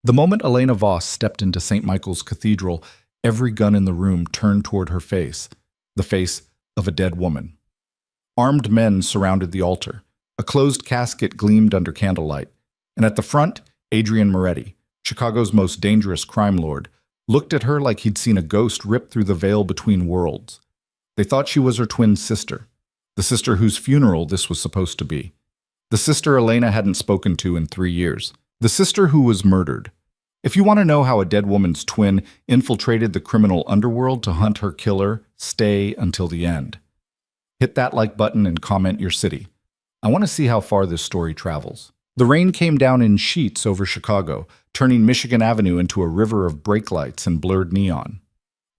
The moment Elena Voss stepped into St. Michael's Cathedral, every gun in the room turned toward her face, the face of a dead woman. Armed men surrounded the altar. A closed casket gleamed under candlelight, and at the front, Adrian Moretti, Chicago's most dangerous crime lord, looked at her like he'd seen a ghost rip through the veil between worlds. They thought she was her twin sister, the sister whose funeral this was supposed to be. The sister Elena hadn't spoken to in 3 years. The sister who was murdered. If you want to know how a dead woman's twin infiltrated the criminal underworld to hunt her killer, stay until the end. Hit that like button and comment your city. I want to see how far this story travels. The rain came down in sheets over Chicago, turning Michigan Avenue into a river of brake lights and blurred neon.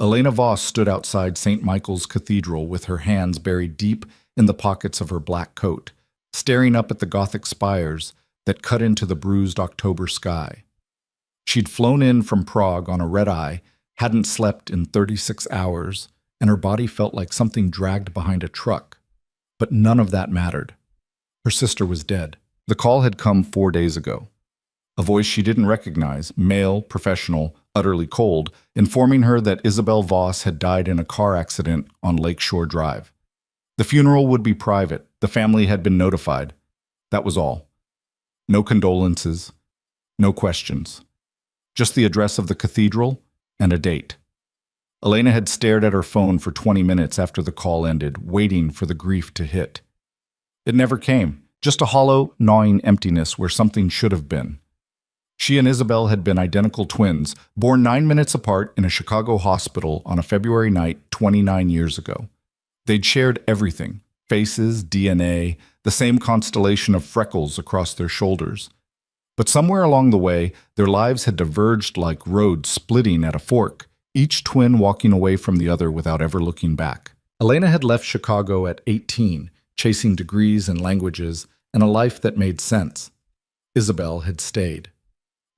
Elena Voss stood outside St. Michael's Cathedral with her hands buried deep in the pockets of her black coat, staring up at the Gothic spires that cut into the bruised October sky. She'd flown in from Prague on a red-eye, hadn't slept in 36 hours, and her body felt like something dragged behind a truck. But none of that mattered. Her sister was dead. The call had come 4 days ago. A voice she didn't recognize, male, professional, utterly cold, informing her that Isabel Voss had died in a car accident on Lakeshore Drive. The funeral would be private. The family had been notified. That was all. No condolences, no questions. Just the address of the cathedral and a date. Elena had stared at her phone for 20 minutes after the call ended, waiting for the grief to hit. It never came, just a hollow, gnawing emptiness where something should have been. She and Isabel had been identical twins, born 9 minutes apart in a Chicago hospital on a February night 29 years ago. They'd shared everything, faces, DNA, the same constellation of freckles across their shoulders. But somewhere along the way, their lives had diverged like roads splitting at a fork, each twin walking away from the other without ever looking back. Elena had left Chicago at 18, chasing degrees and languages and a life that made sense. Isabel had stayed.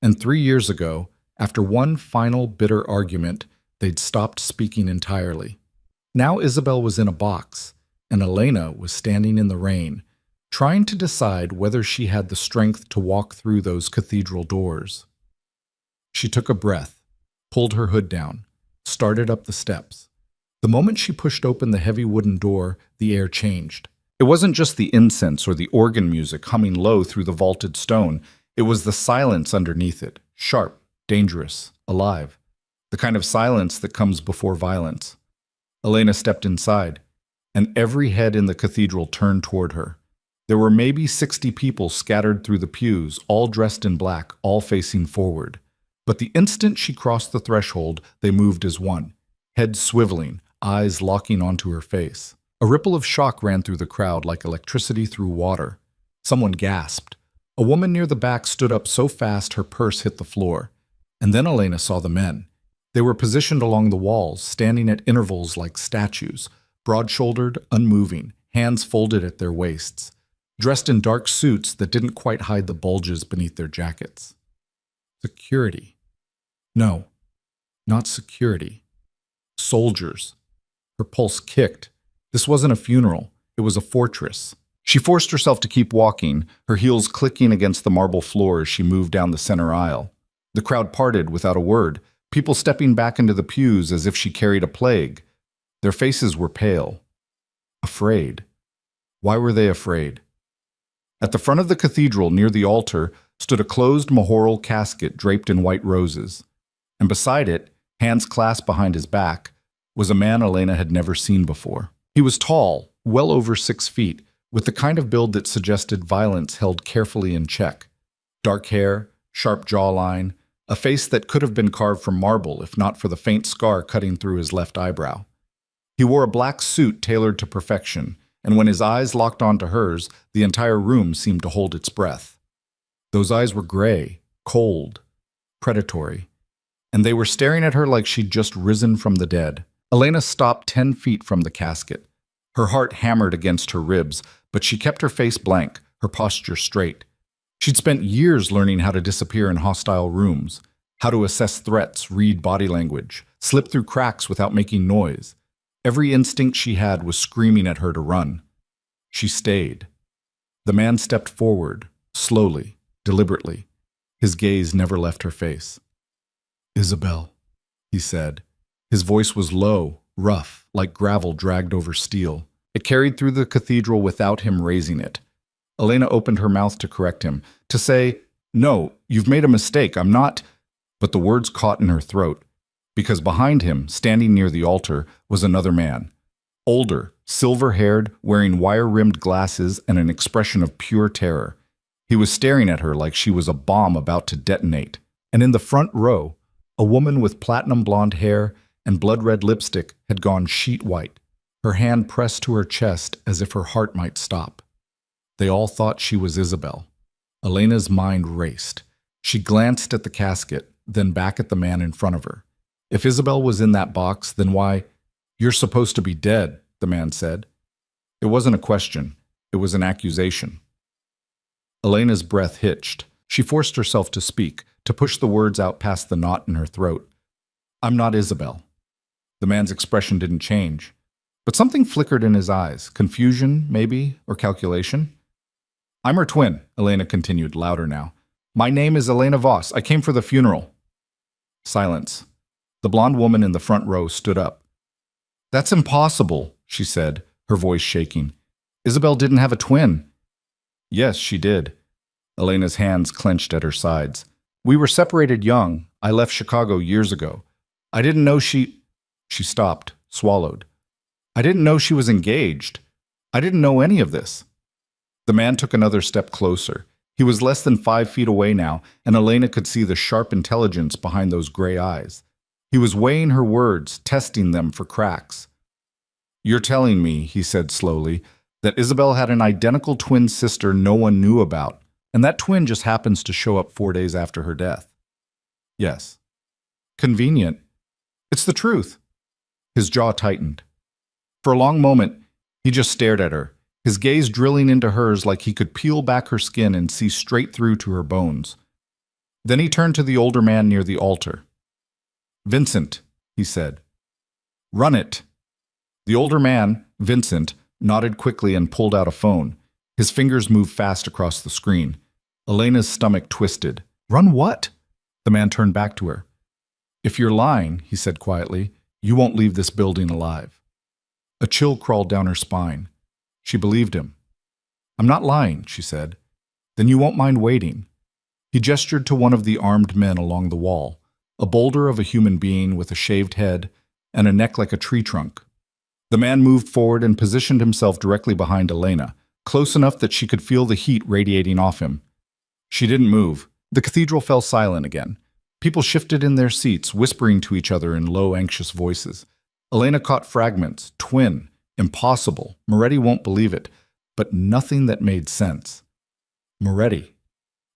And 3 years ago, after one final bitter argument, they'd stopped speaking entirely. Now Isabel was in a box, and Elena was standing in the rain, trying to decide whether she had the strength to walk through those cathedral doors. She took a breath, pulled her hood down, started up the steps. The moment she pushed open the heavy wooden door, the air changed. It wasn't just the incense or the organ music humming low through the vaulted stone. It was the silence underneath it, sharp, dangerous, alive. The kind of silence that comes before violence. Elena stepped inside, and every head in the cathedral turned toward her. There were maybe 60 people scattered through the pews, all dressed in black, all facing forward. But the instant she crossed the threshold, they moved as one, heads swiveling, eyes locking onto her face. A ripple of shock ran through the crowd like electricity through water. Someone gasped. A woman near the back stood up so fast her purse hit the floor. And then Elena saw the men. They were positioned along the walls, standing at intervals like statues, broad-shouldered, unmoving, hands folded at their waists, dressed in dark suits that didn't quite hide the bulges beneath their jackets. Security. No, not security. Soldiers. Her pulse kicked. This wasn't a funeral. It was a fortress. She forced herself to keep walking, her heels clicking against the marble floor as she moved down the center aisle. The crowd parted without a word, people stepping back into the pews as if she carried a plague. Their faces were pale. Afraid. Why were they afraid? At the front of the cathedral, near the altar, stood a closed mahoral casket draped in white roses. And beside it, hands clasped behind his back, was a man Elena had never seen before. He was tall, well over 6 feet, with the kind of build that suggested violence held carefully in check. Dark hair, sharp jawline, a face that could have been carved from marble if not for the faint scar cutting through his left eyebrow. He wore a black suit tailored to perfection, and when his eyes locked onto hers, the entire room seemed to hold its breath. Those eyes were gray, cold, predatory, and they were staring at her like she'd just risen from the dead. Elena stopped 10 feet from the casket. Her heart hammered against her ribs, but she kept her face blank, her posture straight. She'd spent years learning how to disappear in hostile rooms, how to assess threats, read body language, slip through cracks without making noise. Every instinct she had was screaming at her to run. She stayed. The man stepped forward, slowly, deliberately. His gaze never left her face. "Isabel," he said. His voice was low, rough, like gravel dragged over steel. It carried through the cathedral without him raising it. Elena opened her mouth to correct him, to say, "No, you've made a mistake, I'm not—" But the words caught in her throat, because behind him, standing near the altar, was another man. Older, silver-haired, wearing wire-rimmed glasses and an expression of pure terror. He was staring at her like she was a bomb about to detonate. And in the front row, a woman with platinum blonde hair and blood-red lipstick had gone sheet white, her hand pressed to her chest as if her heart might stop. They all thought she was Isabel. Elena's mind raced. She glanced at the casket, then back at the man in front of her. If Isabel was in that box, then why— "You're supposed to be dead," the man said. It wasn't a question. It was an accusation. Elena's breath hitched. She forced herself to speak, to push the words out past the knot in her throat. "I'm not Isabel." The man's expression didn't change, but something flickered in his eyes. Confusion, maybe, or calculation. "I'm her twin," Elena continued, louder now. "My name is Elena Voss. I came for the funeral." Silence. The blonde woman in the front row stood up. "That's impossible," she said, her voice shaking. "Isabel didn't have a twin." "Yes, she did." Elena's hands clenched at her sides. "We were separated young. I left Chicago years ago. I didn't know she—" She stopped, swallowed. "I didn't know she was engaged. I didn't know any of this." The man took another step closer. He was less than 5 feet away now, and Elena could see the sharp intelligence behind those gray eyes. He was weighing her words, testing them for cracks. "You're telling me," he said slowly, "that Isabel had an identical twin sister no one knew about, and that twin just happens to show up 4 days after her death?" "Yes." "Convenient." "It's the truth." His jaw tightened. For a long moment, he just stared at her, his gaze drilling into hers like he could peel back her skin and see straight through to her bones. Then he turned to the older man near the altar. "Vincent," he said. "Run it." The older man, Vincent, nodded quickly and pulled out a phone. His fingers moved fast across the screen. Elena's stomach twisted. "Run what?" The man turned back to her. "If you're lying," he said quietly, "you won't leave this building alive." A chill crawled down her spine. She believed him. "I'm not lying," she said. "Then you won't mind waiting." He gestured to one of the armed men along the wall, a boulder of a human being with a shaved head and a neck like a tree trunk. The man moved forward and positioned himself directly behind Elena, close enough that she could feel the heat radiating off him. She didn't move. The cathedral fell silent again. People shifted in their seats, whispering to each other in low, anxious voices. Elena caught fragments: twin, impossible, Moretti won't believe it, but nothing that made sense. Moretti.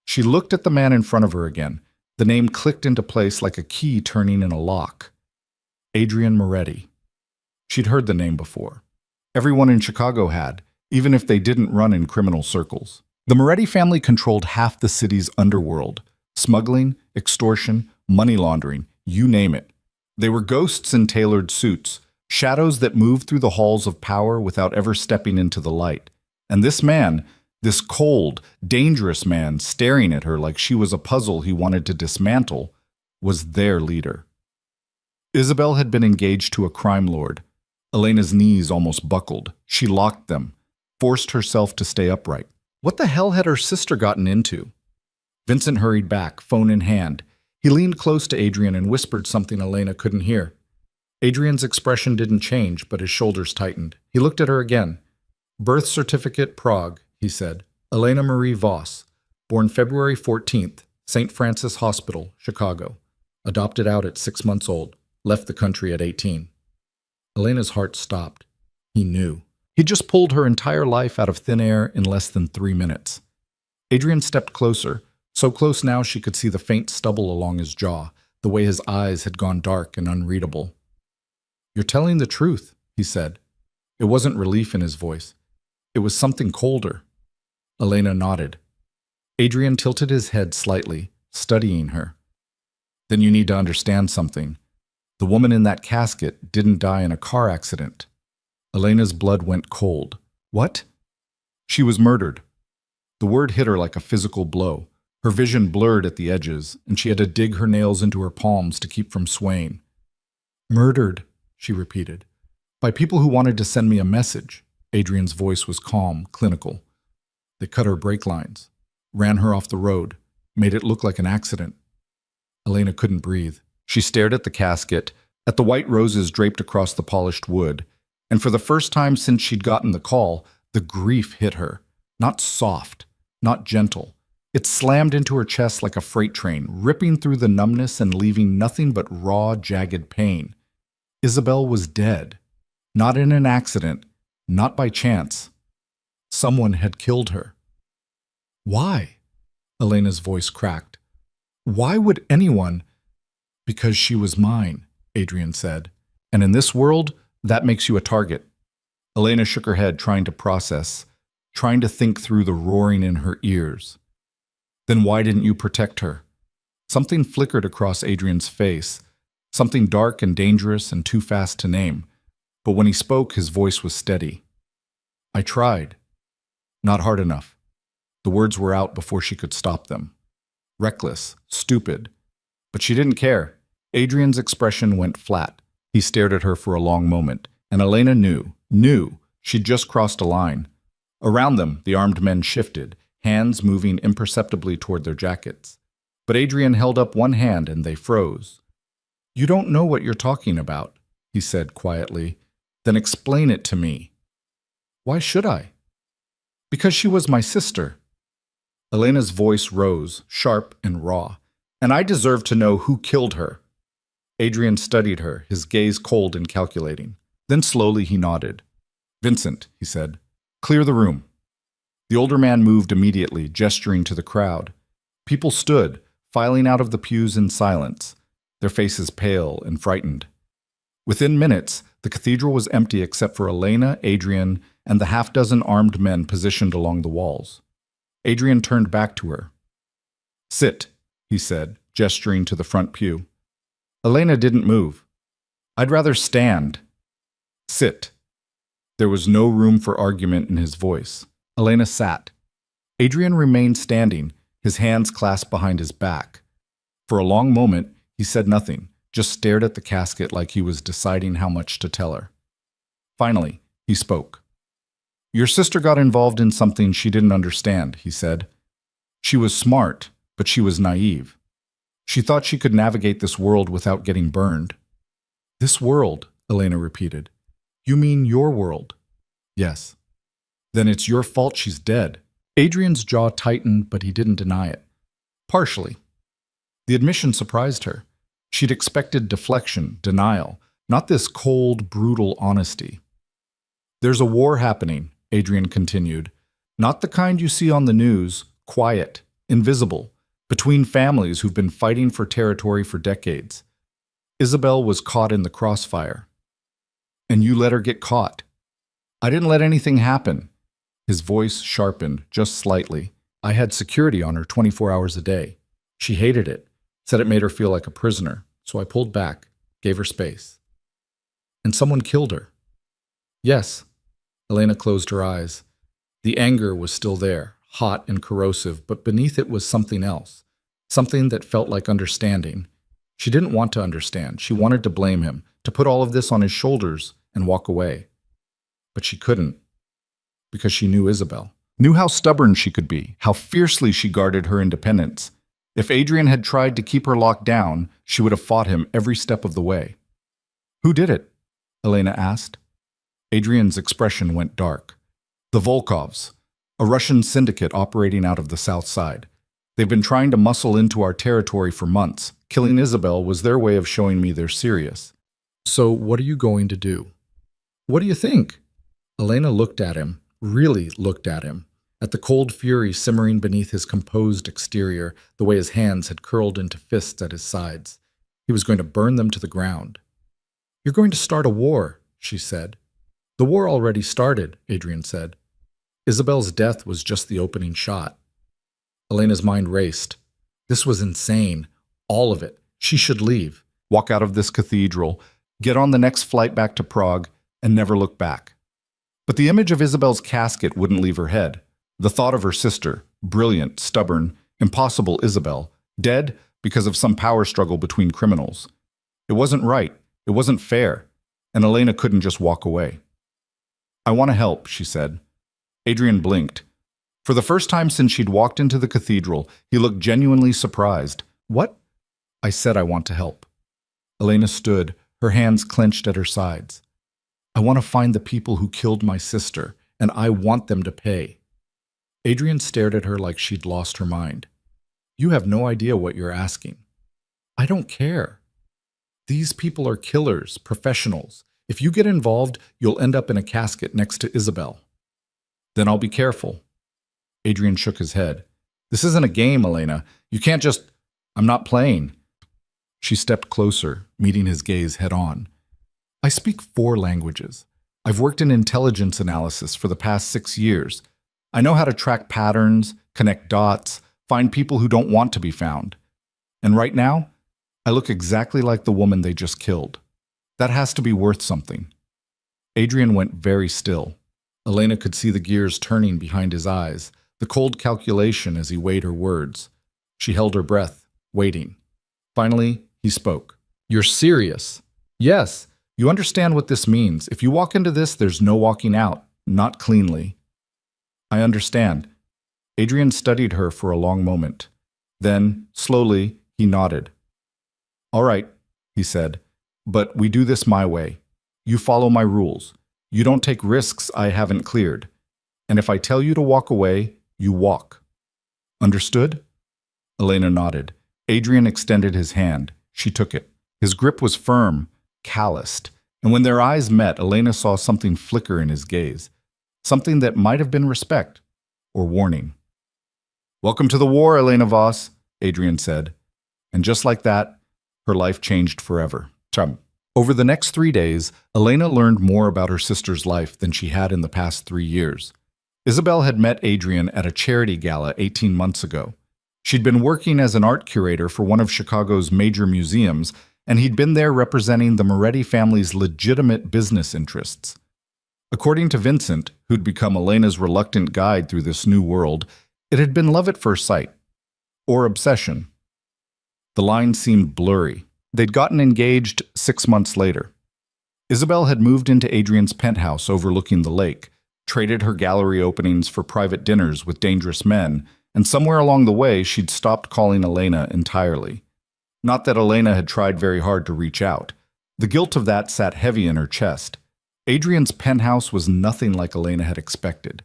She looked at the man in front of her again. The name clicked into place like a key turning in a lock. Adrian Moretti. She'd heard the name before. Everyone in Chicago had, even if they didn't run in criminal circles. The Moretti family controlled half the city's underworld. Smuggling, extortion, money laundering, you name it. They were ghosts in tailored suits, shadows that moved through the halls of power without ever stepping into the light. And this man, this cold, dangerous man staring at her like she was a puzzle he wanted to dismantle, was their leader. Isabel had been engaged to a crime lord. Elena's knees almost buckled. She locked them, forced herself to stay upright. What the hell had her sister gotten into? Vincent hurried back, phone in hand. He leaned close to Adrian and whispered something Elena couldn't hear. Adrian's expression didn't change, but his shoulders tightened. He looked at her again. "Birth certificate, Prague," he said. "Elena Marie Voss, born February 14th, St. Francis Hospital, Chicago. Adopted out at 6 months old. Left the country at 18. Elena's heart stopped. He knew. He'd just pulled her entire life out of thin air in less than 3 minutes. Adrian stepped closer, so close now she could see the faint stubble along his jaw, the way his eyes had gone dark and unreadable. "You're telling the truth," he said. It wasn't relief in his voice. It was something colder. Elena nodded. Adrian tilted his head slightly, studying her. "Then you need to understand something. The woman in that casket didn't die in a car accident." Elena's blood went cold. "What?" "She was murdered." The word hit her like a physical blow. Her vision blurred at the edges, and she had to dig her nails into her palms to keep from swaying. "Murdered," she repeated. "By people who wanted to send me a message." Adrian's voice was calm, clinical. "They cut her brake lines, ran her off the road, made it look like an accident." Elena couldn't breathe. She stared at the casket, at the white roses draped across the polished wood, and for the first time since she'd gotten the call, the grief hit her. Not soft, not gentle. It slammed into her chest like a freight train, ripping through the numbness and leaving nothing but raw, jagged pain. Isabel was dead. Not in an accident, not by chance. Someone had killed her. Why? Elena's voice cracked. Why would anyone? Because she was mine, Adrian said. And in this world, that makes you a target. Elena shook her head, trying to process, trying to think through the roaring in her ears. Then why didn't you protect her? Something flickered across Adrian's face, something dark and dangerous and too fast to name. But when he spoke, his voice was steady. I tried. Not hard enough. The words were out before she could stop them. Reckless, stupid. But she didn't care. Adrian's expression went flat. He stared at her for a long moment, and Elena knew she'd just crossed a line. Around them, the armed men shifted, hands moving imperceptibly toward their jackets. But Adrian held up one hand and they froze. You don't know what you're talking about, he said quietly. Then explain it to me. Why should I? Because she was my sister. Elena's voice rose, sharp and raw. And I deserve to know who killed her. Adrian studied her, his gaze cold and calculating. Then slowly he nodded. Vincent, he said, clear the room. The older man moved immediately, gesturing to the crowd. People stood, filing out of the pews in silence, their faces pale and frightened. Within minutes, the cathedral was empty except for Elena, Adrian, and the half-dozen armed men positioned along the walls. Adrian turned back to her. Sit, he said, gesturing to the front pew. Elena didn't move. I'd rather stand. Sit. There was no room for argument in his voice. Elena sat. Adrian remained standing, his hands clasped behind his back. For a long moment, he said nothing, just stared at the casket like he was deciding how much to tell her. Finally, he spoke. Your sister got involved in something she didn't understand, he said. She was smart, but she was naive. She thought she could navigate this world without getting burned. This world, Elena repeated. You mean your world? Yes. Then it's your fault she's dead. Adrian's jaw tightened, but he didn't deny it. Partially. The admission surprised her. She'd expected deflection, denial, not this cold, brutal honesty. There's a war happening, Adrian continued. Not the kind you see on the news, quiet, invisible, between families who've been fighting for territory for decades. Isabel was caught in the crossfire. And you let her get caught. I didn't let anything happen. His voice sharpened, just slightly. I had security on her 24 hours a day. She hated it, said it made her feel like a prisoner, so I pulled back, gave her space. And someone killed her. Yes. Elena closed her eyes. The anger was still there, hot and corrosive, but beneath it was something else, something that felt like understanding. She didn't want to understand. She wanted to blame him, to put all of this on his shoulders and walk away. But she couldn't, because she knew Isabel, knew how stubborn she could be, how fiercely she guarded her independence. If Adrian had tried to keep her locked down, she would have fought him every step of the way. Who did it? Elena asked. Adrian's expression went dark. The Volkovs, a Russian syndicate operating out of the south side. They've been trying to muscle into our territory for months. Killing Isabel was their way of showing me they're serious. So what are you going to do? What do you think? Elena looked at him, really looked at him, at the cold fury simmering beneath his composed exterior, the way his hands had curled into fists at his sides. He was going to burn them to the ground. You're going to start a war, she said. The war already started, Adrian said. Isabel's death was just the opening shot. Elena's mind raced. This was insane. All of it. She should leave, walk out of this cathedral, get on the next flight back to Prague, and never look back. But the image of Isabel's casket wouldn't leave her head. The thought of her sister, brilliant, stubborn, Impossible, Isabel. Dead because of some power struggle between criminals. It wasn't right. It wasn't fair. And Elena couldn't just walk away. I want to help, she said. Adrian blinked. For the first time since she'd walked into the cathedral, he looked genuinely surprised. What? I said I want to help. Elena stood, her hands clenched at her sides. I want to find the people who killed my sister, and I want them to pay. Adrian stared at her like she'd lost her mind. You have no idea what you're asking. I don't care. These people are killers, professionals. If you get involved, you'll end up in a casket next to Isabel. Then I'll be careful. Adrian shook his head. This isn't a game, Elena. You can't just... I'm not playing. She stepped closer, meeting his gaze head on. I speak 4 languages. I've worked in intelligence analysis for the past 6 years. I know how to track patterns, connect dots, find people who don't want to be found. And right now, I look exactly like the woman they just killed. That has to be worth something. Adrian went very still. Elena could see the gears turning behind his eyes, the cold calculation as he weighed her words. She held her breath, waiting. Finally, he spoke. You're serious? Yes. You understand what this means. If you walk into this, there's no walking out, not cleanly. I understand. Adrian studied her for a long moment. Then, slowly, he nodded. All right, he said, but we do this my way. You follow my rules. You don't take risks I haven't cleared. And if I tell you to walk away, you walk. Understood? Elena nodded. Adrian extended his hand. She took it. His grip was firm, calloused, and when their eyes met, Elena saw something flicker in his gaze, something that might have been respect or warning. Welcome to the war, Elena Voss, Adrian said. And just like that, her life changed forever. Over the next 3 days, Elena learned more about her sister's life than she had in the past 3 years. Isabel had met Adrian at a charity gala 18 months ago. She'd been working as an art curator for one of Chicago's major museums, and he'd been there representing the Moretti family's legitimate business interests. According to Vincent, who'd become Elena's reluctant guide through this new world, it had been love at first sight. Or obsession. The line seemed blurry. They'd gotten engaged 6 months later. Isabel had moved into Adrian's penthouse overlooking the lake, traded her gallery openings for private dinners with dangerous men, and somewhere along the way she'd stopped calling Elena entirely. Not that Elena had tried very hard to reach out. The guilt of that sat heavy in her chest. Adrian's penthouse was nothing like Elena had expected.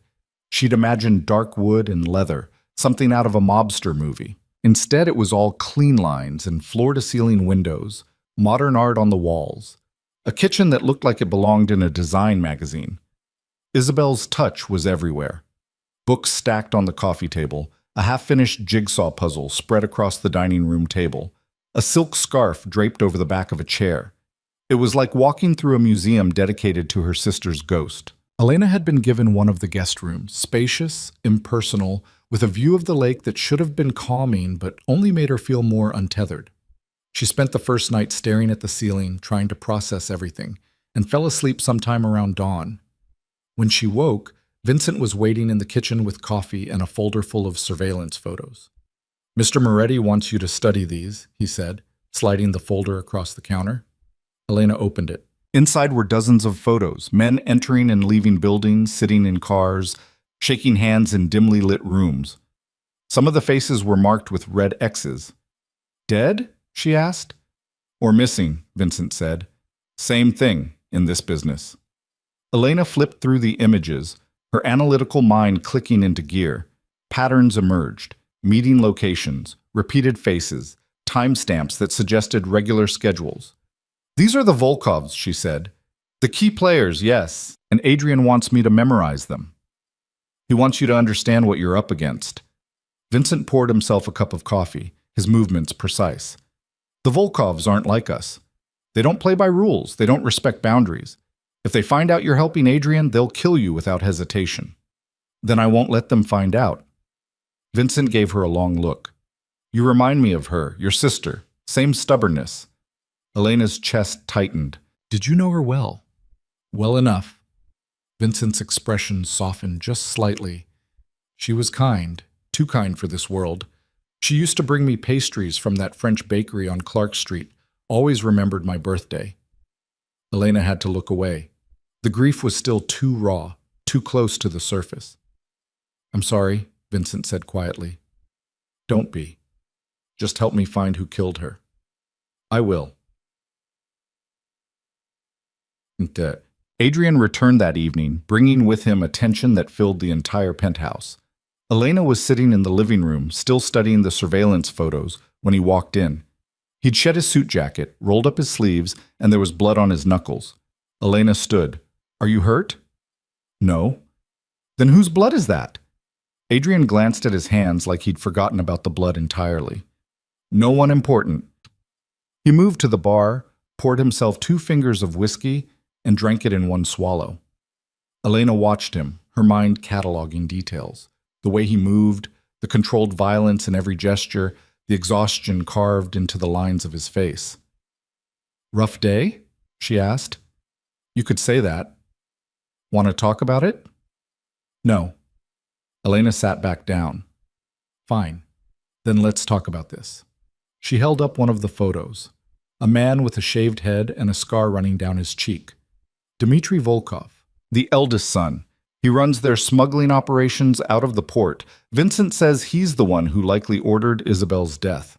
She'd imagined dark wood and leather, something out of a mobster movie. Instead, it was all clean lines and floor-to-ceiling windows, modern art on the walls, a kitchen that looked like it belonged in a design magazine. Isabel's touch was everywhere. Books stacked on the coffee table, a half-finished jigsaw puzzle spread across the dining room table, a silk scarf draped over the back of a chair. It was like walking through a museum dedicated to her sister's ghost. Elena had been given one of the guest rooms, spacious, impersonal, with a view of the lake that should have been calming but only made her feel more untethered. She spent the first night staring at the ceiling, trying to process everything, and fell asleep sometime around dawn. When she woke, Vincent was waiting in the kitchen with coffee and a folder full of surveillance photos. Mr. Moretti wants you to study these, he said, sliding the folder across the counter. Elena opened it. Inside were dozens of photos, men entering and leaving buildings, sitting in cars, shaking hands in dimly lit rooms. Some of the faces were marked with red X's. Dead? She asked. Or missing, Vincent said. Same thing in this business. Elena flipped through the images, her analytical mind clicking into gear. Patterns emerged, meeting locations, repeated faces, timestamps that suggested regular schedules. These are the Volkovs, she said. The key players, yes, and Adrian wants me to memorize them. He wants you to understand what you're up against. Vincent poured himself a cup of coffee, his movements precise. The Volkovs aren't like us. They don't play by rules. They don't respect boundaries. If they find out you're helping Adrian, they'll kill you without hesitation. Then I won't let them find out. Vincent gave her a long look. You remind me of her, your sister. Same stubbornness. Elena's chest tightened. Did you know her well? Well enough. Vincent's expression softened just slightly. She was kind, too kind for this world, She used to bring me pastries from that French bakery on Clark Street, always remembered my birthday. Elena had to look away. The grief was still too raw, too close to the surface. I'm sorry, Vincent said quietly. Don't be. Just help me find who killed her. I will. Adrian returned that evening, bringing with him a tension that filled the entire penthouse. Elena was sitting in the living room, still studying the surveillance photos, when he walked in. He'd shed his suit jacket, rolled up his sleeves, and there was blood on his knuckles. Elena stood. Are you hurt? No. Then whose blood is that? Adrian glanced at his hands like he'd forgotten about the blood entirely. No one important. He moved to the bar, poured himself 2 fingers of whiskey, and drank it in one swallow. Elena watched him, her mind cataloging details. The way he moved, the controlled violence in every gesture, the exhaustion carved into the lines of his face. Rough day? She asked. You could say that. Want to talk about it? No. Elena sat back down. Fine. Then let's talk about this. She held up one of the photos. A man with a shaved head and a scar running down his cheek. Dmitry Volkov, the eldest son. He runs their smuggling operations out of the port. Vincent says he's the one who likely ordered Isabel's death.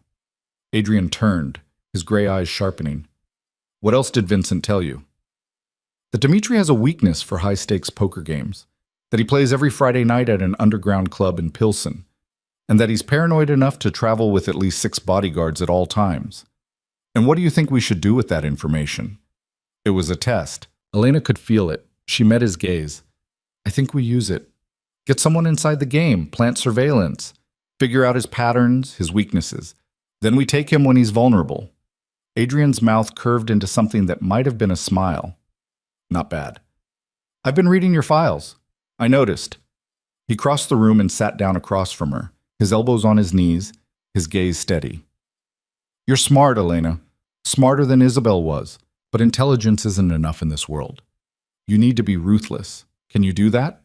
Adrian turned, his gray eyes sharpening. What else did Vincent tell you? That Dmitry has a weakness for high-stakes poker games. That he plays every Friday night at an underground club in Pilsen. And that he's paranoid enough to travel with at least 6 bodyguards at all times. And what do you think we should do with that information? It was a test. Elena could feel it. She met his gaze. I think we use it. Get someone inside the game, plant surveillance, figure out his patterns, his weaknesses. Then we take him when he's vulnerable. Adrian's mouth curved into something that might have been a smile. Not bad. I've been reading your files. I noticed. He crossed the room and sat down across from her, his elbows on his knees, his gaze steady. You're smart, Elena. Smarter than Isabel was. But intelligence isn't enough in this world. You need to be ruthless. Can you do that?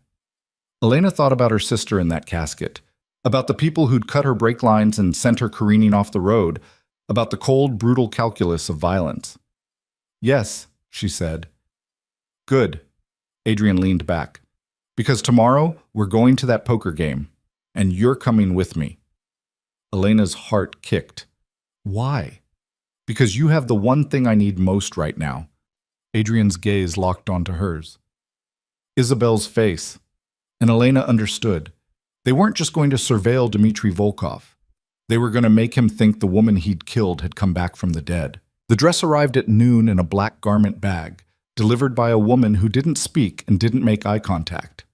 Elena thought about her sister in that casket, about the people who'd cut her brake lines and sent her careening off the road, about the cold, brutal calculus of violence. Yes, she said. Good. Adrian leaned back. Because tomorrow, we're going to that poker game, and you're coming with me. Elena's heart kicked. Why? Because you have the one thing I need most right now. Adrian's gaze locked onto hers. Isabel's face. And Elena understood. They weren't just going to surveil Dmitry Volkov. They were going to make him think the woman he'd killed had come back from the dead. The dress arrived at noon in a black garment bag, delivered by a woman who didn't speak and didn't make eye contact.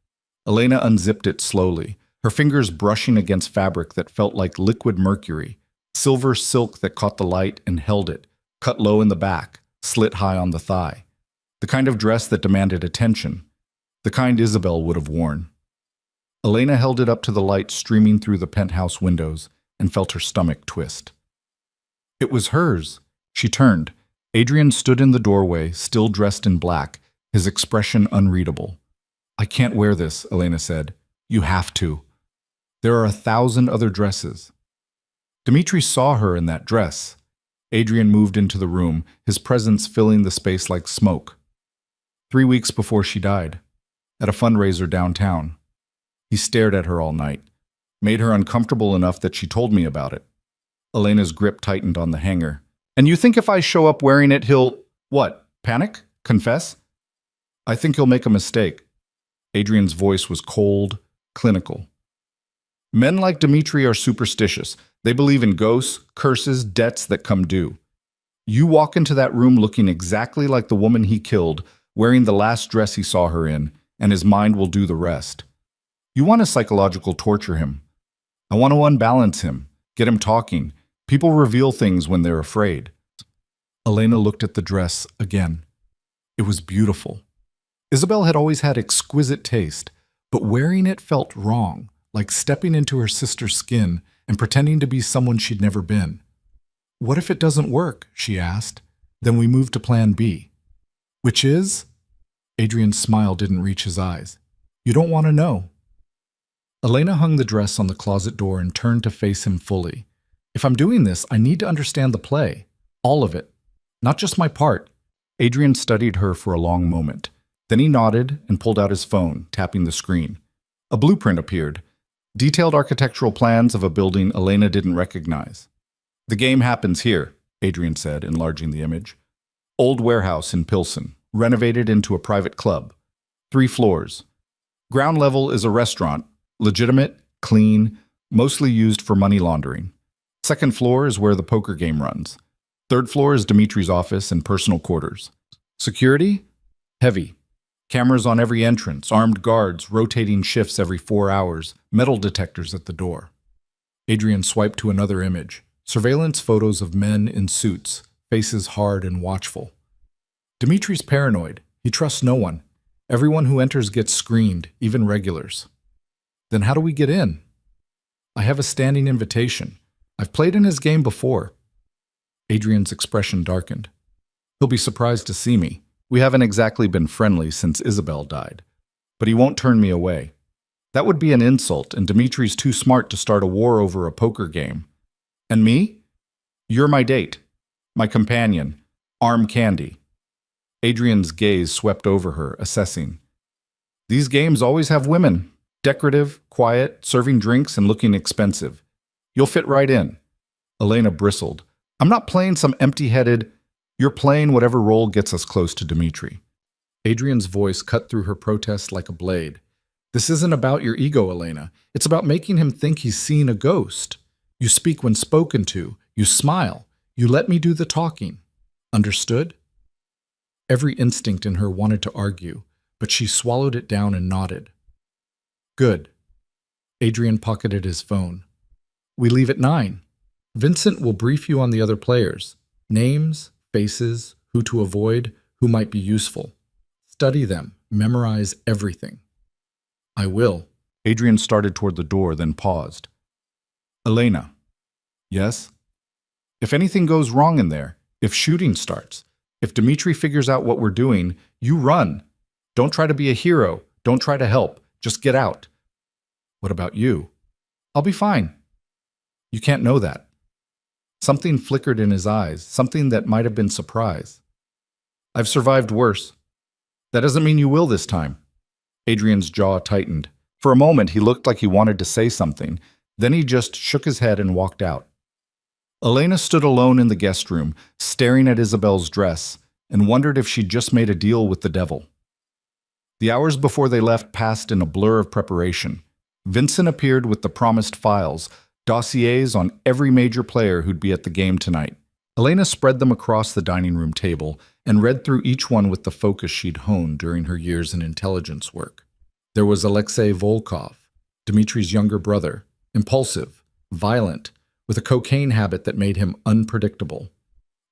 Elena unzipped it slowly, her fingers brushing against fabric that felt like liquid mercury, silver silk that caught the light and held it, cut low in the back, slit high on the thigh. The kind of dress that demanded attention, the kind Isabel would have worn. Elena held it up to the light streaming through the penthouse windows and felt her stomach twist. It was hers. She turned. Adrian stood in the doorway, still dressed in black, his expression unreadable. I can't wear this, Elena said. You have to. There are 1,000 other dresses. Dmitry saw her in that dress. Adrian moved into the room, his presence filling the space like smoke. 3 weeks before she died, at a fundraiser downtown. He stared at her all night, made her uncomfortable enough that she told me about it. Elena's grip tightened on the hanger. And you think if I show up wearing it, he'll, what, panic? Confess? I think he'll make a mistake. Adrian's voice was cold, clinical. Men like Dmitry are superstitious. They believe in ghosts, curses, debts that come due. You walk into that room looking exactly like the woman he killed, wearing the last dress he saw her in, and his mind will do the rest. You want to psychological torture him. I want to unbalance him, get him talking. People reveal things when they're afraid. Elena looked at the dress again. It was beautiful. Isabel had always had exquisite taste, but wearing it felt wrong, like stepping into her sister's skin and pretending to be someone she'd never been. What if it doesn't work? She asked. Then we moved to plan B. Which is? Adrian's smile didn't reach his eyes. You don't want to know. Elena hung the dress on the closet door and turned to face him fully, If I'm doing this, I need to understand the play. All of it. Not just my part. Adrian studied her for a long moment. Then he nodded and pulled out his phone, tapping the screen. A blueprint appeared. Detailed architectural plans of a building Elena didn't recognize. The game happens here, Adrian said, enlarging the image. Old warehouse in Pilsen, renovated into a private club. 3 floors. Ground level is a restaurant, legitimate, clean, mostly used for money laundering. Second floor is where the poker game runs. Third floor is Dimitri's office and personal quarters. Security? Heavy. Cameras on every entrance, armed guards, rotating shifts every 4 hours, metal detectors at the door. Adrian swiped to another image. Surveillance photos of men in suits, faces hard and watchful. Dimitri's paranoid. He trusts no one. Everyone who enters gets screened, even regulars. Then how do we get in? I have a standing invitation. I've played in his game before. Adrian's expression darkened. He'll be surprised to see me. We haven't exactly been friendly since Isabel died. But he won't turn me away. That would be an insult, and Dimitri's too smart to start a war over a poker game. And me? You're my date. My companion. Arm candy. Adrian's gaze swept over her, assessing. These games always have women. Decorative, quiet, serving drinks, and looking expensive. You'll fit right in. Elena bristled. I'm not playing some empty-headed, you're playing whatever role gets us close to Dimitri. Adrian's voice cut through her protest like a blade. This isn't about your ego, Elena. It's about making him think he's seen a ghost. You speak when spoken to. You smile. You let me do the talking. Understood? Every instinct in her wanted to argue, but she swallowed it down and nodded. Good. Adrian pocketed his phone. We leave at 9. Vincent will brief you on the other players. Names, faces, who to avoid, who might be useful. Study them. Memorize everything. I will. Adrian started toward the door, then paused. Elena. Yes? If anything goes wrong in there, if shooting starts, if Dimitri figures out what we're doing, you run. Don't try to be a hero. Don't try to help. Just get out. What about you? I'll be fine. You can't know that. Something flickered in his eyes, something that might have been surprise. I've survived worse. That doesn't mean you will this time. Adrian's jaw tightened. For a moment, he looked like he wanted to say something. Then he just shook his head and walked out. Elena stood alone in the guest room, staring at Isabel's dress, and wondered if she'd just made a deal with the devil. The hours before they left passed in a blur of preparation. Vincent appeared with the promised files, dossiers on every major player who'd be at the game tonight. Elena spread them across the dining room table and read through each one with the focus she'd honed during her years in intelligence work. There was Alexei Volkov, Dimitri's younger brother, impulsive, violent, with a cocaine habit that made him unpredictable.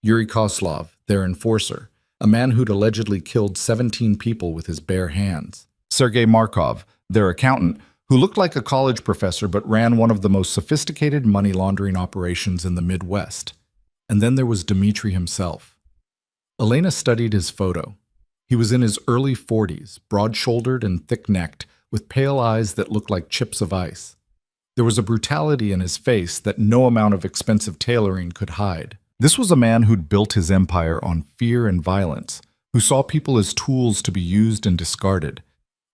Yuri Koslov, their enforcer, a man who'd allegedly killed 17 people with his bare hands. Sergei Markov, their accountant, who looked like a college professor but ran one of the most sophisticated money laundering operations in the Midwest. And then there was Dimitri himself. Elena studied his photo. He was in his early 40s, broad-shouldered and thick-necked, with pale eyes that looked like chips of ice. There was a brutality in his face that no amount of expensive tailoring could hide. This was a man who'd built his empire on fear and violence, who saw people as tools to be used and discarded.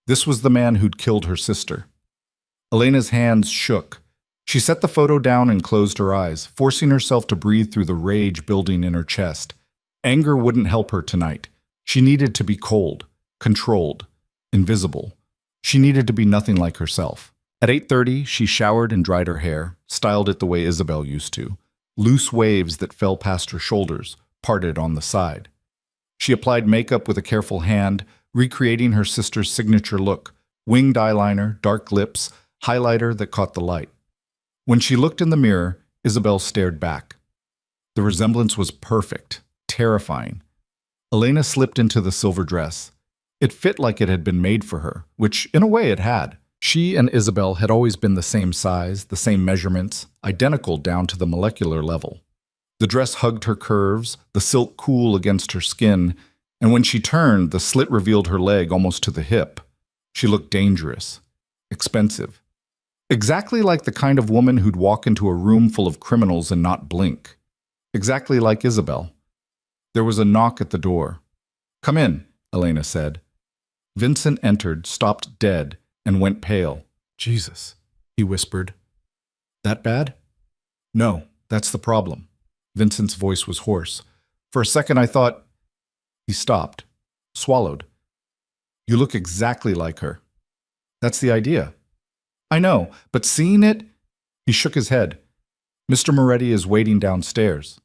This was the man who'd killed her sister. Elena's hands shook. She set the photo down and closed her eyes, forcing herself to breathe through the rage building in her chest. Anger wouldn't help her tonight. She needed to be cold, controlled, invisible. She needed to be nothing like herself. At 8:30, she showered and dried her hair, styled it the way Isabel used to. Loose waves that fell past her shoulders, parted on the side. She applied makeup with a careful hand, recreating her sister's signature look, winged eyeliner, dark lips, highlighter that caught the light. When she looked in the mirror, Isabel stared back. The resemblance was perfect, terrifying. Elena slipped into the silver dress. It fit like it had been made for her, which in a way it had. She and Isabel had always been the same size, the same measurements, identical down to the molecular level. The dress hugged her curves, the silk cool against her skin, and when she turned, the slit revealed her leg almost to the hip. She looked dangerous, expensive. Exactly like the kind of woman who'd walk into a room full of criminals and not blink. Exactly like Isabel. There was a knock at the door. "Come in," Elena said. Vincent entered, stopped dead, and went pale. "Jesus," he whispered. "That bad?" "No, that's the problem." Vincent's voice was hoarse. "For a second I thought—" He stopped, swallowed. "You look exactly like her." "That's the idea." "I know, but seeing it—" He shook his head. "Mr. Moretti is waiting downstairs."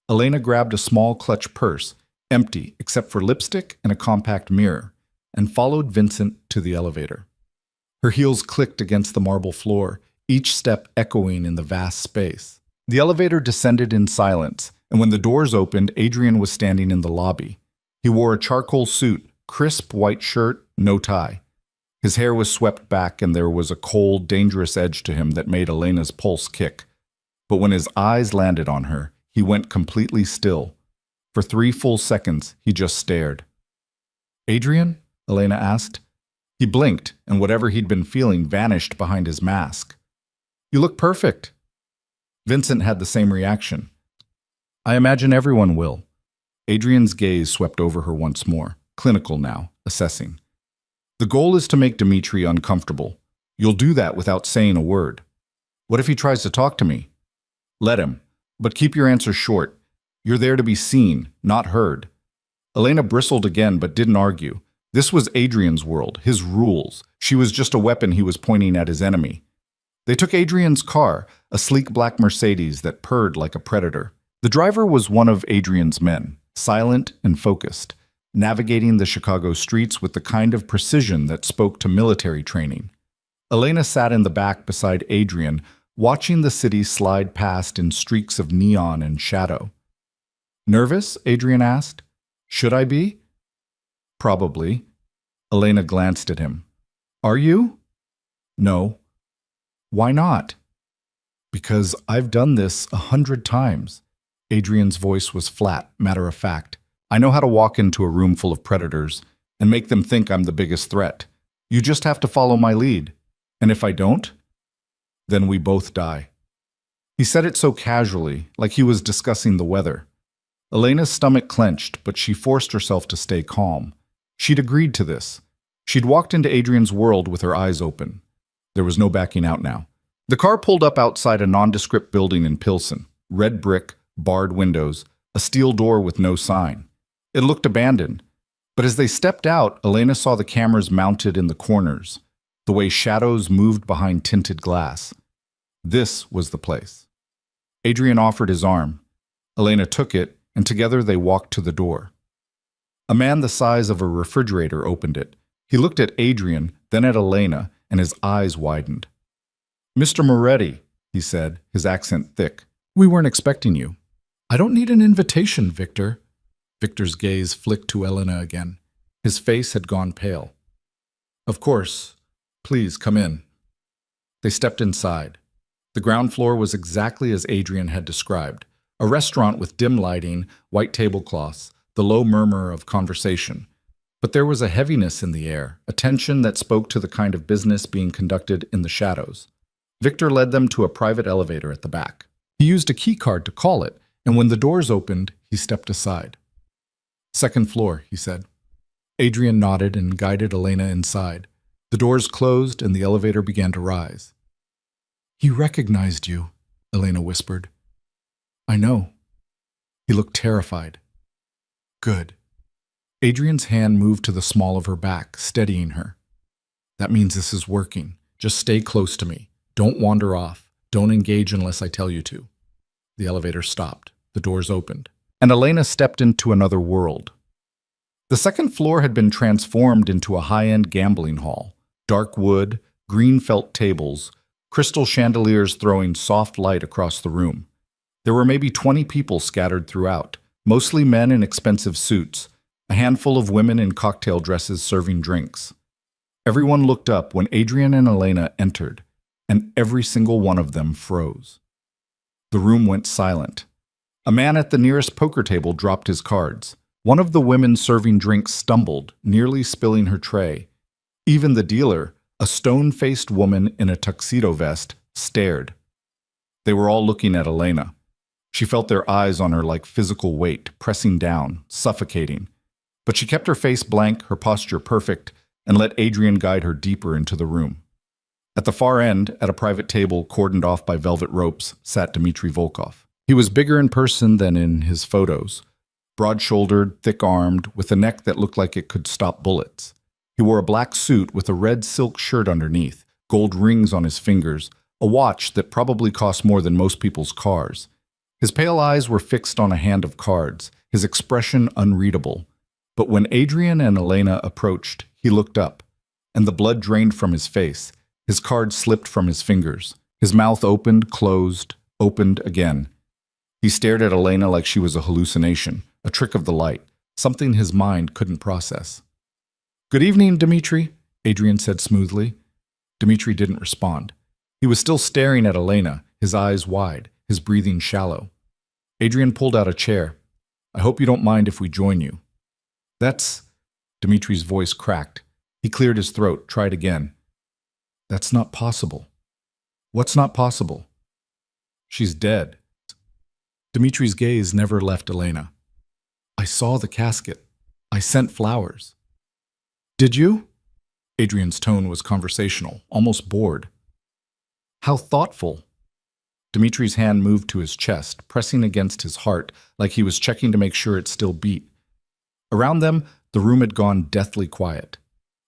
Elena grabbed a small clutch purse, empty except for lipstick and a compact mirror, and followed Vincent to the elevator. Her heels clicked against the marble floor, each step echoing in the vast space. The elevator descended in silence, and when the doors opened, Adrian was standing in the lobby. He wore a charcoal suit, crisp white shirt, no tie. His hair was swept back, and there was a cold, dangerous edge to him that made Elena's pulse kick. But when his eyes landed on her, he went completely still. For 3 full seconds, he just stared. "Adrian?" Elena asked. He blinked, and whatever he'd been feeling vanished behind his mask. "You look perfect." Vincent had the same reaction. "I imagine everyone will." Adrian's gaze swept over her once more, clinical now, assessing. "The goal is to make Dimitri uncomfortable. You'll do that without saying a word. What if he tries to talk to me?" "Let him. But keep your answers short. You're there to be seen, not heard." Elena bristled again but didn't argue. This was Adrian's world, his rules. She was just a weapon he was pointing at his enemy. They took Adrian's car, a sleek black Mercedes that purred like a predator. The driver was one of Adrian's men, silent and focused, navigating the Chicago streets with the kind of precision that spoke to military training. Elena sat in the back beside Adrian, watching the city slide past in streaks of neon and shadow. "Nervous?" Adrian asked. "Should I be?" "Probably." Elena glanced at him. "Are you?" "No." "Why not?" "Because I've done this 100 times. Adrian's voice was flat, matter-of-fact. "I know how to walk into a room full of predators and make them think I'm the biggest threat. You just have to follow my lead. And if I don't, then we both die." He said it so casually, like he was discussing the weather. Elena's stomach clenched, but she forced herself to stay calm. She'd agreed to this. She'd walked into Adrian's world with her eyes open. There was no backing out now. The car pulled up outside a nondescript building in Pilsen. Red brick, barred windows, a steel door with no sign. It looked abandoned. But as they stepped out, Elena saw the cameras mounted in the corners, the way shadows moved behind tinted glass. This was the place. Adrian offered his arm. Elena took it, and together they walked to the door. A man the size of a refrigerator opened it. He looked at Adrian, then at Elena, and his eyes widened. "Mr. Moretti," he said, his accent thick. "We weren't expecting you." "I don't need an invitation, Victor." Victor's gaze flicked to Elena again. His face had gone pale. "Of course. Please, come in." They stepped inside. The ground floor was exactly as Adrian had described. A restaurant with dim lighting, white tablecloths, the low murmur of conversation. But there was a heaviness in the air, a tension that spoke to the kind of business being conducted in the shadows. Victor led them to a private elevator at the back. He used a key card to call it, and when the doors opened, he stepped aside. "Second floor," he said. Adrian nodded and guided Elena inside. The doors closed and the elevator began to rise. "He recognized you," Elena whispered. "I know." He looked terrified. "Good." Adrian's hand moved to the small of her back, steadying her. "That means this is working. Just stay close to me. Don't wander off. Don't engage unless I tell you to." The elevator stopped. The doors opened. And Elena stepped into another world. The second floor had been transformed into a high-end gambling hall. Dark wood, green felt tables, crystal chandeliers throwing soft light across the room. There were maybe 20 people scattered throughout, mostly men in expensive suits, a handful of women in cocktail dresses serving drinks. Everyone looked up when Adrian and Elena entered, and every single one of them froze. The room went silent. A man at the nearest poker table dropped his cards. One of the women serving drinks stumbled, nearly spilling her tray. Even the dealer, A stone-faced woman in a tuxedo vest stared. They were all looking at Elena. She felt their eyes on her like physical weight, pressing down, suffocating. But she kept her face blank, her posture perfect, and let Adrian guide her deeper into the room. At the far end, at a private table cordoned off by velvet ropes, sat Dmitry Volkov. He was bigger in person than in his photos. Broad-shouldered, thick-armed, with a neck that looked like it could stop bullets. He wore a black suit with a red silk shirt underneath, gold rings on his fingers, a watch that probably cost more than most people's cars. His pale eyes were fixed on a hand of cards, his expression unreadable. But when Adrian and Elena approached, he looked up, and the blood drained from his face. His cards slipped from his fingers. His mouth opened, closed, opened again. He stared at Elena like she was a hallucination, a trick of the light, something his mind couldn't process. "Good evening, Dmitry," Adrian said smoothly. Dmitry didn't respond. He was still staring at Elena, his eyes wide, his breathing shallow. Adrian pulled out a chair. "I hope you don't mind if we join you." "That's—" Dmitry's voice cracked. He cleared his throat, tried again. "That's not possible." "What's not possible?" "She's dead." Dmitry's gaze never left Elena. "I saw the casket. I sent flowers." "Did you?" Adrian's tone was conversational, almost bored. "How thoughtful." Dmitry's hand moved to his chest, pressing against his heart like he was checking to make sure it still beat. Around them, the room had gone deathly quiet.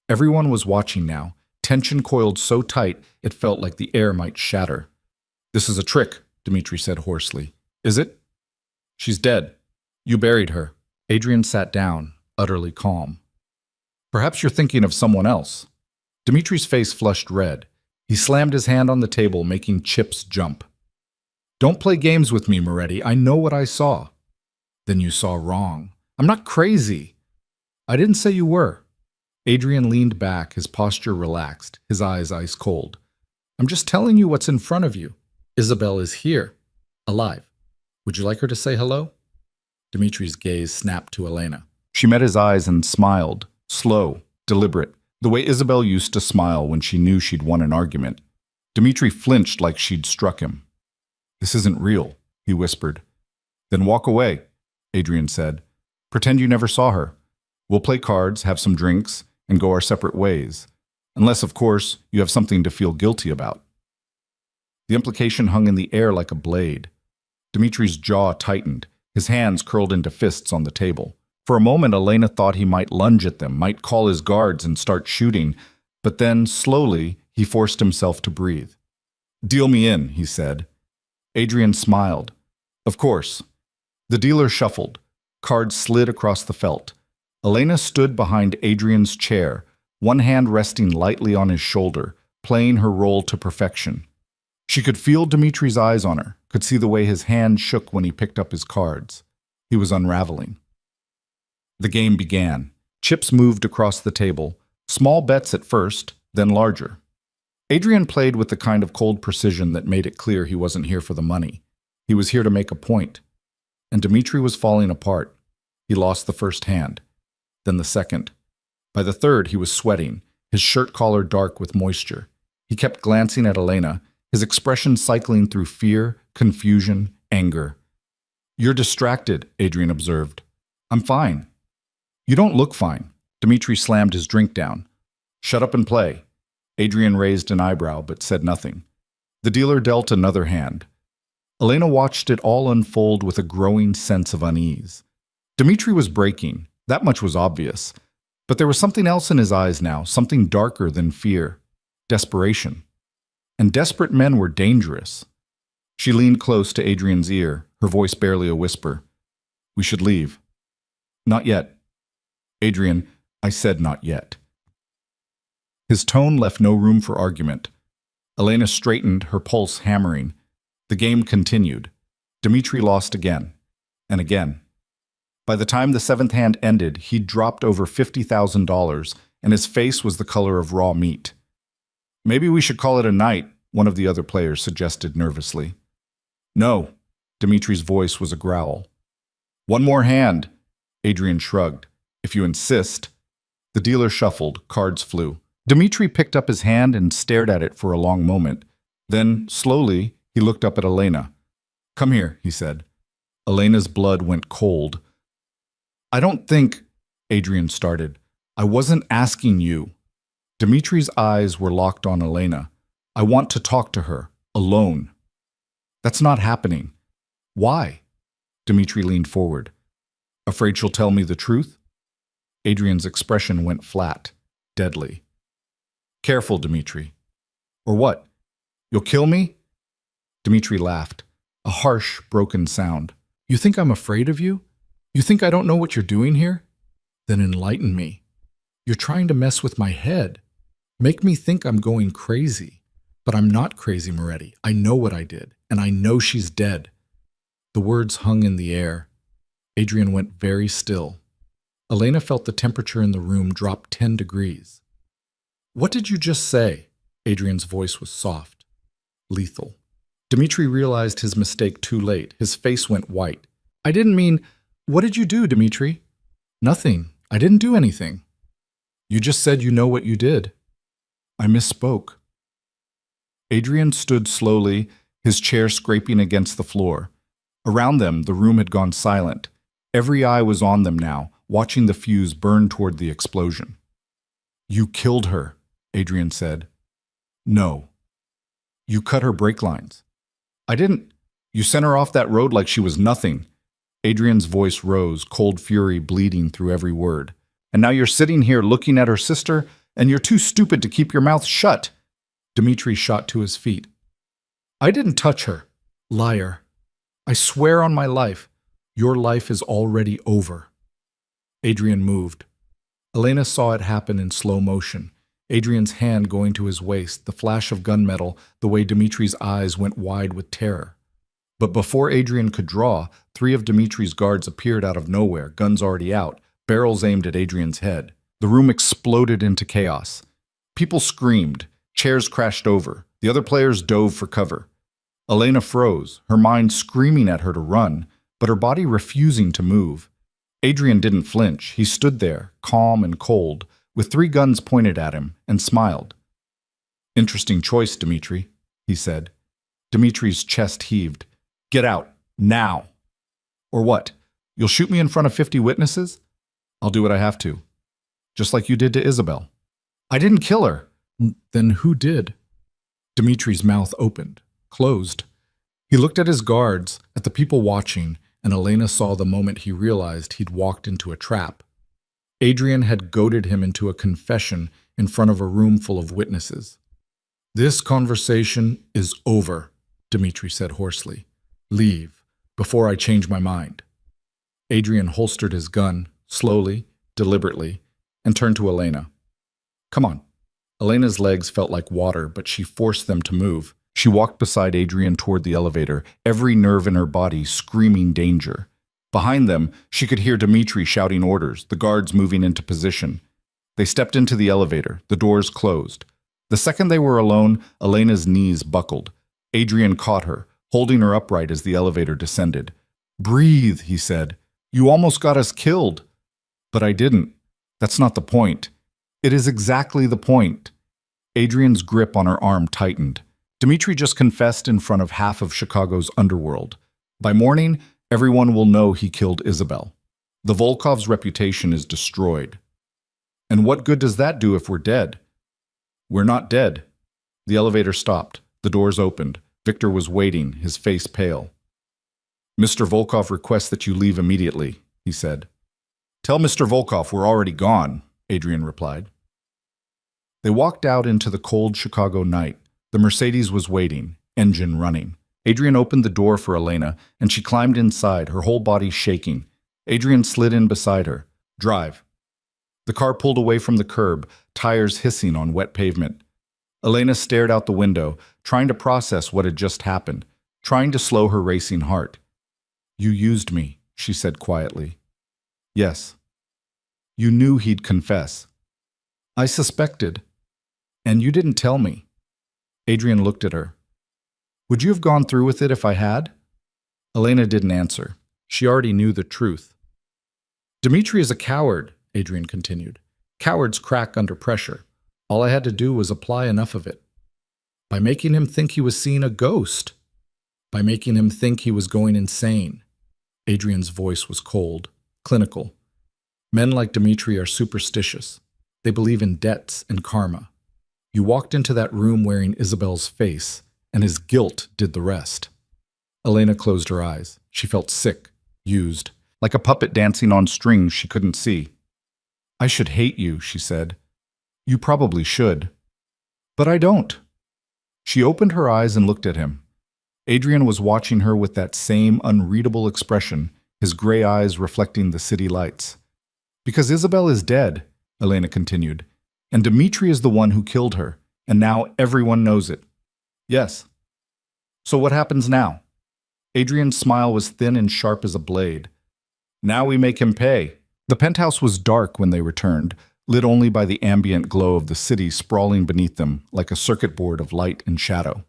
Everyone was watching now, tension coiled so tight it felt like the air might shatter. "This is a trick," Dmitry said hoarsely. "Is it?" "She's dead. You buried her." Adrian sat down, utterly calm. "Perhaps you're thinking of someone else." Dmitry's face flushed red. He slammed his hand on the table, making chips jump. "Don't play games with me, Moretti. I know what I saw." "Then you saw wrong." "I'm not crazy." "I didn't say you were." Adrian leaned back, his posture relaxed, his eyes ice cold. "I'm just telling you what's in front of you. Isabel is here, alive. Would you like her to say hello?" Dmitry's gaze snapped to Elena. She met his eyes and smiled, slow, deliberate, the way Isabel used to smile when she knew she'd won an argument. Dmitry flinched like she'd struck him. "This isn't real," he whispered. "Then walk away," Adrian said. "Pretend you never saw her. We'll play cards, have some drinks, and go our separate ways. Unless, of course, you have something to feel guilty about." The implication hung in the air like a blade. Dmitry's jaw tightened, his hands curled into fists on the table. For a moment, Elena thought he might lunge at them, might call his guards and start shooting, but then, slowly, he forced himself to breathe. "Deal me in," he said. Adrian smiled. "Of course." The dealer shuffled. Cards slid across the felt. Elena stood behind Adrian's chair, one hand resting lightly on his shoulder, playing her role to perfection. She could feel Dmitry's eyes on her, could see the way his hand shook when he picked up his cards. He was unraveling. The game began. Chips moved across the table, small bets at first, then larger. Adrian played with the kind of cold precision that made it clear he wasn't here for the money. He was here to make a point. And Dmitry was falling apart. He lost the first hand, then the second. By the third, he was sweating, his shirt collar dark with moisture. He kept glancing at Elena, his expression cycling through fear, confusion, anger. "You're distracted," Adrian observed. "I'm fine." "You don't look fine." Dmitry slammed his drink down. "Shut up and play." Adrian raised an eyebrow but said nothing. The dealer dealt another hand. Elena watched it all unfold with a growing sense of unease. Dmitry was breaking, that much was obvious. But there was something else in his eyes now, something darker than fear. Desperation. And desperate men were dangerous. She leaned close to Adrian's ear, her voice barely a whisper. "We should leave." "Not yet." "Adrian, I said not yet." His tone left no room for argument. Elena straightened, her pulse hammering. The game continued. Dmitry lost again, and again. By the time the seventh hand ended, he'd dropped over $50,000, and his face was the color of raw meat. "Maybe we should call it a night," one of the other players suggested nervously. "No." Dmitry's voice was a growl. "One more hand." Adrian shrugged. "If you insist." The dealer shuffled, cards flew. Dmitri picked up his hand and stared at it for a long moment. Then, slowly, he looked up at Elena. "Come here," he said. Elena's blood went cold. "I don't think," Adrian started. "I wasn't asking you." Dimitri's eyes were locked on Elena. "I want to talk to her, alone." "That's not happening." "Why?" Dmitri leaned forward. "Afraid she'll tell me the truth?" Adrian's expression went flat, deadly. "Careful, Dmitri." "Or what? You'll kill me?" Dmitri laughed, a harsh, broken sound. "You think I'm afraid of you? You think I don't know what you're doing here? Then enlighten me. You're trying to mess with my head. Make me think I'm going crazy. But I'm not crazy, Moretti. I know what I did, and I know she's dead." The words hung in the air. Adrian went very still. Elena felt the temperature in the room drop 10 degrees. "What did you just say?" Adrian's voice was soft, lethal. Dmitri realized his mistake too late. His face went white. "I didn't mean— What did you do, Dmitri?" "Nothing. I didn't do anything." "You just said you know what you did." "I misspoke." Adrian stood slowly, his chair scraping against the floor. Around them, the room had gone silent. Every eye was on them now, watching the fuse burn toward the explosion. "You killed her," Adrian said. "No." "You cut her brake lines." "I didn't." "You sent her off that road like she was nothing." Adrian's voice rose, cold fury bleeding through every word. "And now you're sitting here looking at her sister, and you're too stupid to keep your mouth shut." Dmitri shot to his feet. "I didn't touch her." "Liar. I swear on my life, your life is already over." Adrian moved. Elena saw it happen in slow motion. Adrian's hand going to his waist, the flash of gunmetal, the way Dimitri's eyes went wide with terror. But before Adrian could draw, 3 of Dimitri's guards appeared out of nowhere, guns already out, barrels aimed at Adrian's head. The room exploded into chaos. People screamed, chairs crashed over, the other players dove for cover. Elena froze, her mind screaming at her to run, but her body refusing to move. Adrian didn't flinch. He stood there, calm and cold, with 3 guns pointed at him, and smiled. "Interesting choice, Dmitri," he said. Dimitri's chest heaved. "Get out, now." "Or what? You'll shoot me in front of 50 witnesses?" "I'll do what I have to. Just like you did to Isabel." "I didn't kill her." "Then who did?" Dimitri's mouth opened, closed. He looked at his guards, at the people watching, and Elena saw the moment he realized he'd walked into a trap. Adrian had goaded him into a confession in front of a room full of witnesses. "This conversation is over," Dmitri said hoarsely. "Leave, before I change my mind." Adrian holstered his gun, slowly, deliberately, and turned to Elena. "Come on." Elena's legs felt like water, but she forced them to move. She walked beside Adrian toward the elevator, every nerve in her body screaming danger. Behind them, she could hear Dmitri shouting orders, the guards moving into position. They stepped into the elevator, the doors closed. The second they were alone, Elena's knees buckled. Adrian caught her, holding her upright as the elevator descended. "Breathe," he said. "You almost got us killed." "But I didn't. That's not the point." "It is exactly the point." Adrian's grip on her arm tightened. Dmitri just confessed in front of half of Chicago's underworld. By morning, everyone will know he killed Isabel. The Volkov's reputation is destroyed. And what good does that do if we're dead? We're not dead. The elevator stopped. The doors opened. Victor was waiting, his face pale. "Mr. Volkov requests that you leave immediately," he said. "Tell Mr. Volkov we're already gone," Adrian replied. They walked out into the cold Chicago night. The Mercedes was waiting, engine running. Adrian opened the door for Elena, and she climbed inside, her whole body shaking. Adrian slid in beside her. "Drive." The car pulled away from the curb, tires hissing on wet pavement. Elena stared out the window, trying to process what had just happened, trying to slow her racing heart. "You used me," she said quietly. "Yes." "You knew he'd confess." "I suspected. And you didn't tell me." Adrian looked at her. "Would you have gone through with it if I had?" Elena didn't answer. She already knew the truth. "Dmitri is a coward," Adrian continued. "Cowards crack under pressure. All I had to do was apply enough of it. By making him think he was seeing a ghost. By making him think he was going insane. Adrian's voice was cold, clinical. Men like Dmitri are superstitious. They believe in debts and karma. You walked into that room wearing Isabel's face, and his guilt did the rest. Elena closed her eyes. She felt sick, used, like a puppet dancing on strings she couldn't see. I should hate you, she said. You probably should. But I don't. She opened her eyes and looked at him. Adrian was watching her with that same unreadable expression, his gray eyes reflecting the city lights. Because Isabel is dead, Elena continued, and Dmitri is the one who killed her, and now everyone knows it. Yes. So what happens now? Adrian's smile was thin and sharp as a blade. Now we make him pay. The penthouse was dark when they returned, lit only by the ambient glow of the city sprawling beneath them like a circuit board of light and shadow.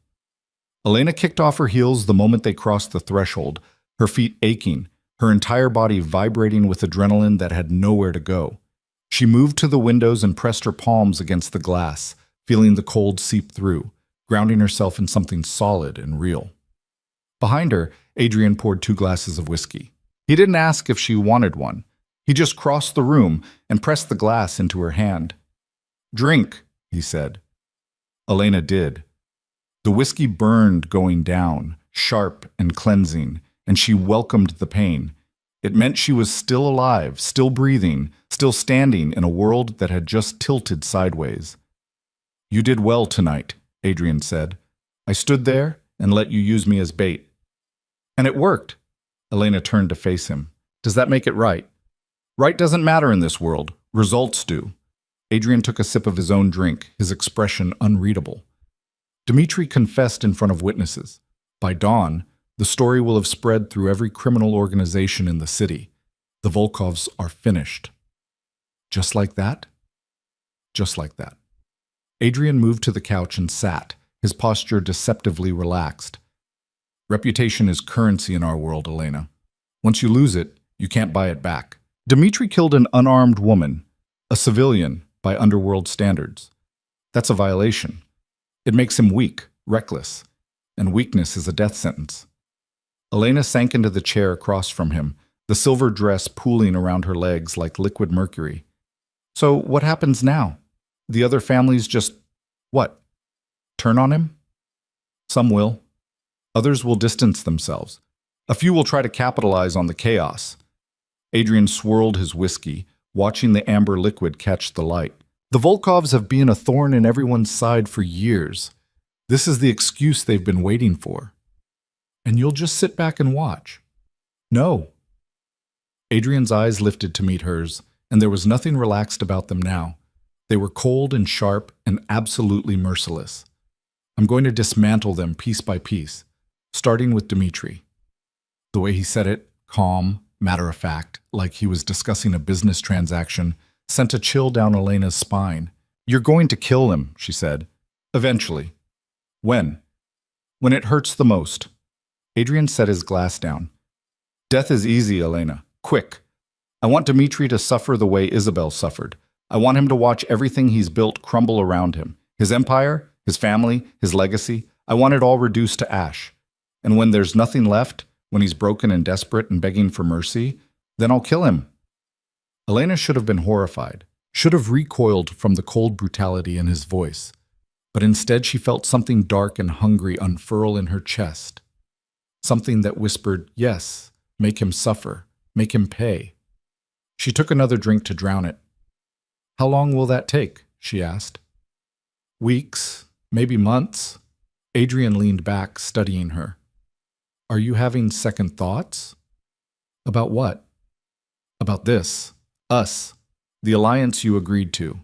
Elena kicked off her heels the moment they crossed the threshold, her feet aching, her entire body vibrating with adrenaline that had nowhere to go. She moved to the windows and pressed her palms against the glass, feeling the cold seep through, grounding herself in something solid and real. Behind her, Adrian poured 2 glasses of whiskey. He didn't ask if she wanted one. He just crossed the room and pressed the glass into her hand. Drink, he said. Elena did. The whiskey burned going down, sharp and cleansing, and she welcomed the pain. It meant she was still alive, still breathing, still standing in a world that had just tilted sideways. You did well tonight, Adrian said. I stood there and let you use me as bait. And it worked. Elena turned to face him. Does that make it right? Right doesn't matter in this world. Results do. Adrian took a sip of his own drink, his expression unreadable. Dmitri confessed in front of witnesses. By dawn, the story will have spread through every criminal organization in the city. The Volkovs are finished. Just like that? Just like that. Adrian moved to the couch and sat, his posture deceptively relaxed. Reputation is currency in our world, Elena. Once you lose it, you can't buy it back. Dmitri killed an unarmed woman, a civilian, by underworld standards. That's a violation. It makes him weak, reckless, and weakness is a death sentence. Elena sank into the chair across from him, the silver dress pooling around her legs like liquid mercury. So what happens now? The other families just, what? Turn on him? Some will. Others will distance themselves. A few will try to capitalize on the chaos. Adrian swirled his whiskey, watching the amber liquid catch the light. The Volkovs have been a thorn in everyone's side for years. This is the excuse they've been waiting for. And you'll just sit back and watch. No. Adrian's eyes lifted to meet hers, and there was nothing relaxed about them now. They were cold and sharp and absolutely merciless. I'm going to dismantle them piece by piece, starting with Dmitri. The way he said it, calm, matter-of-fact, like he was discussing a business transaction, sent a chill down Elena's spine. You're going to kill him, she said. Eventually. When? When it hurts the most. Adrian set his glass down. Death is easy, Elena. Quick. I want Dmitri to suffer the way Isabel suffered. I want him to watch everything he's built crumble around him. His empire, his family, his legacy. I want it all reduced to ash. And when there's nothing left, when he's broken and desperate and begging for mercy, then I'll kill him. Elena should have been horrified, should have recoiled from the cold brutality in his voice. But instead she felt something dark and hungry unfurl in her chest. Something that whispered, yes, make him suffer, make him pay. She took another drink to drown it. How long will that take? She asked. Weeks, maybe months. Adrian leaned back, studying her. Are you having second thoughts? About what? About this, us, the alliance you agreed to.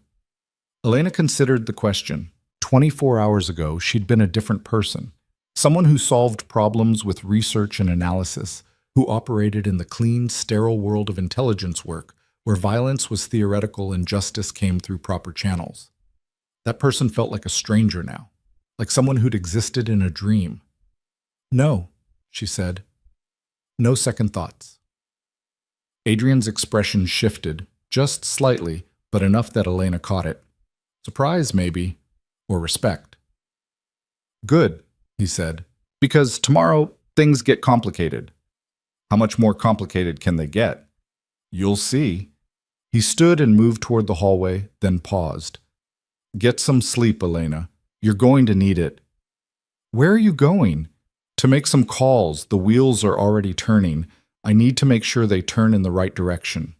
Elena considered the question. 24 hours ago, she'd been a different person. Someone who solved problems with research and analysis, who operated in the clean, sterile world of intelligence work, where violence was theoretical and justice came through proper channels. That person felt like a stranger now, like someone who'd existed in a dream. No, she said. No second thoughts. Adrian's expression shifted, just slightly, but enough that Elena caught it. Surprise, maybe, or respect. Good, he said, because tomorrow things get complicated. How much more complicated can they get? You'll see. He stood and moved toward the hallway, then paused. Get some sleep, Elena. You're going to need it. Where are you going? To make some calls. The wheels are already turning. I need to make sure they turn in the right direction.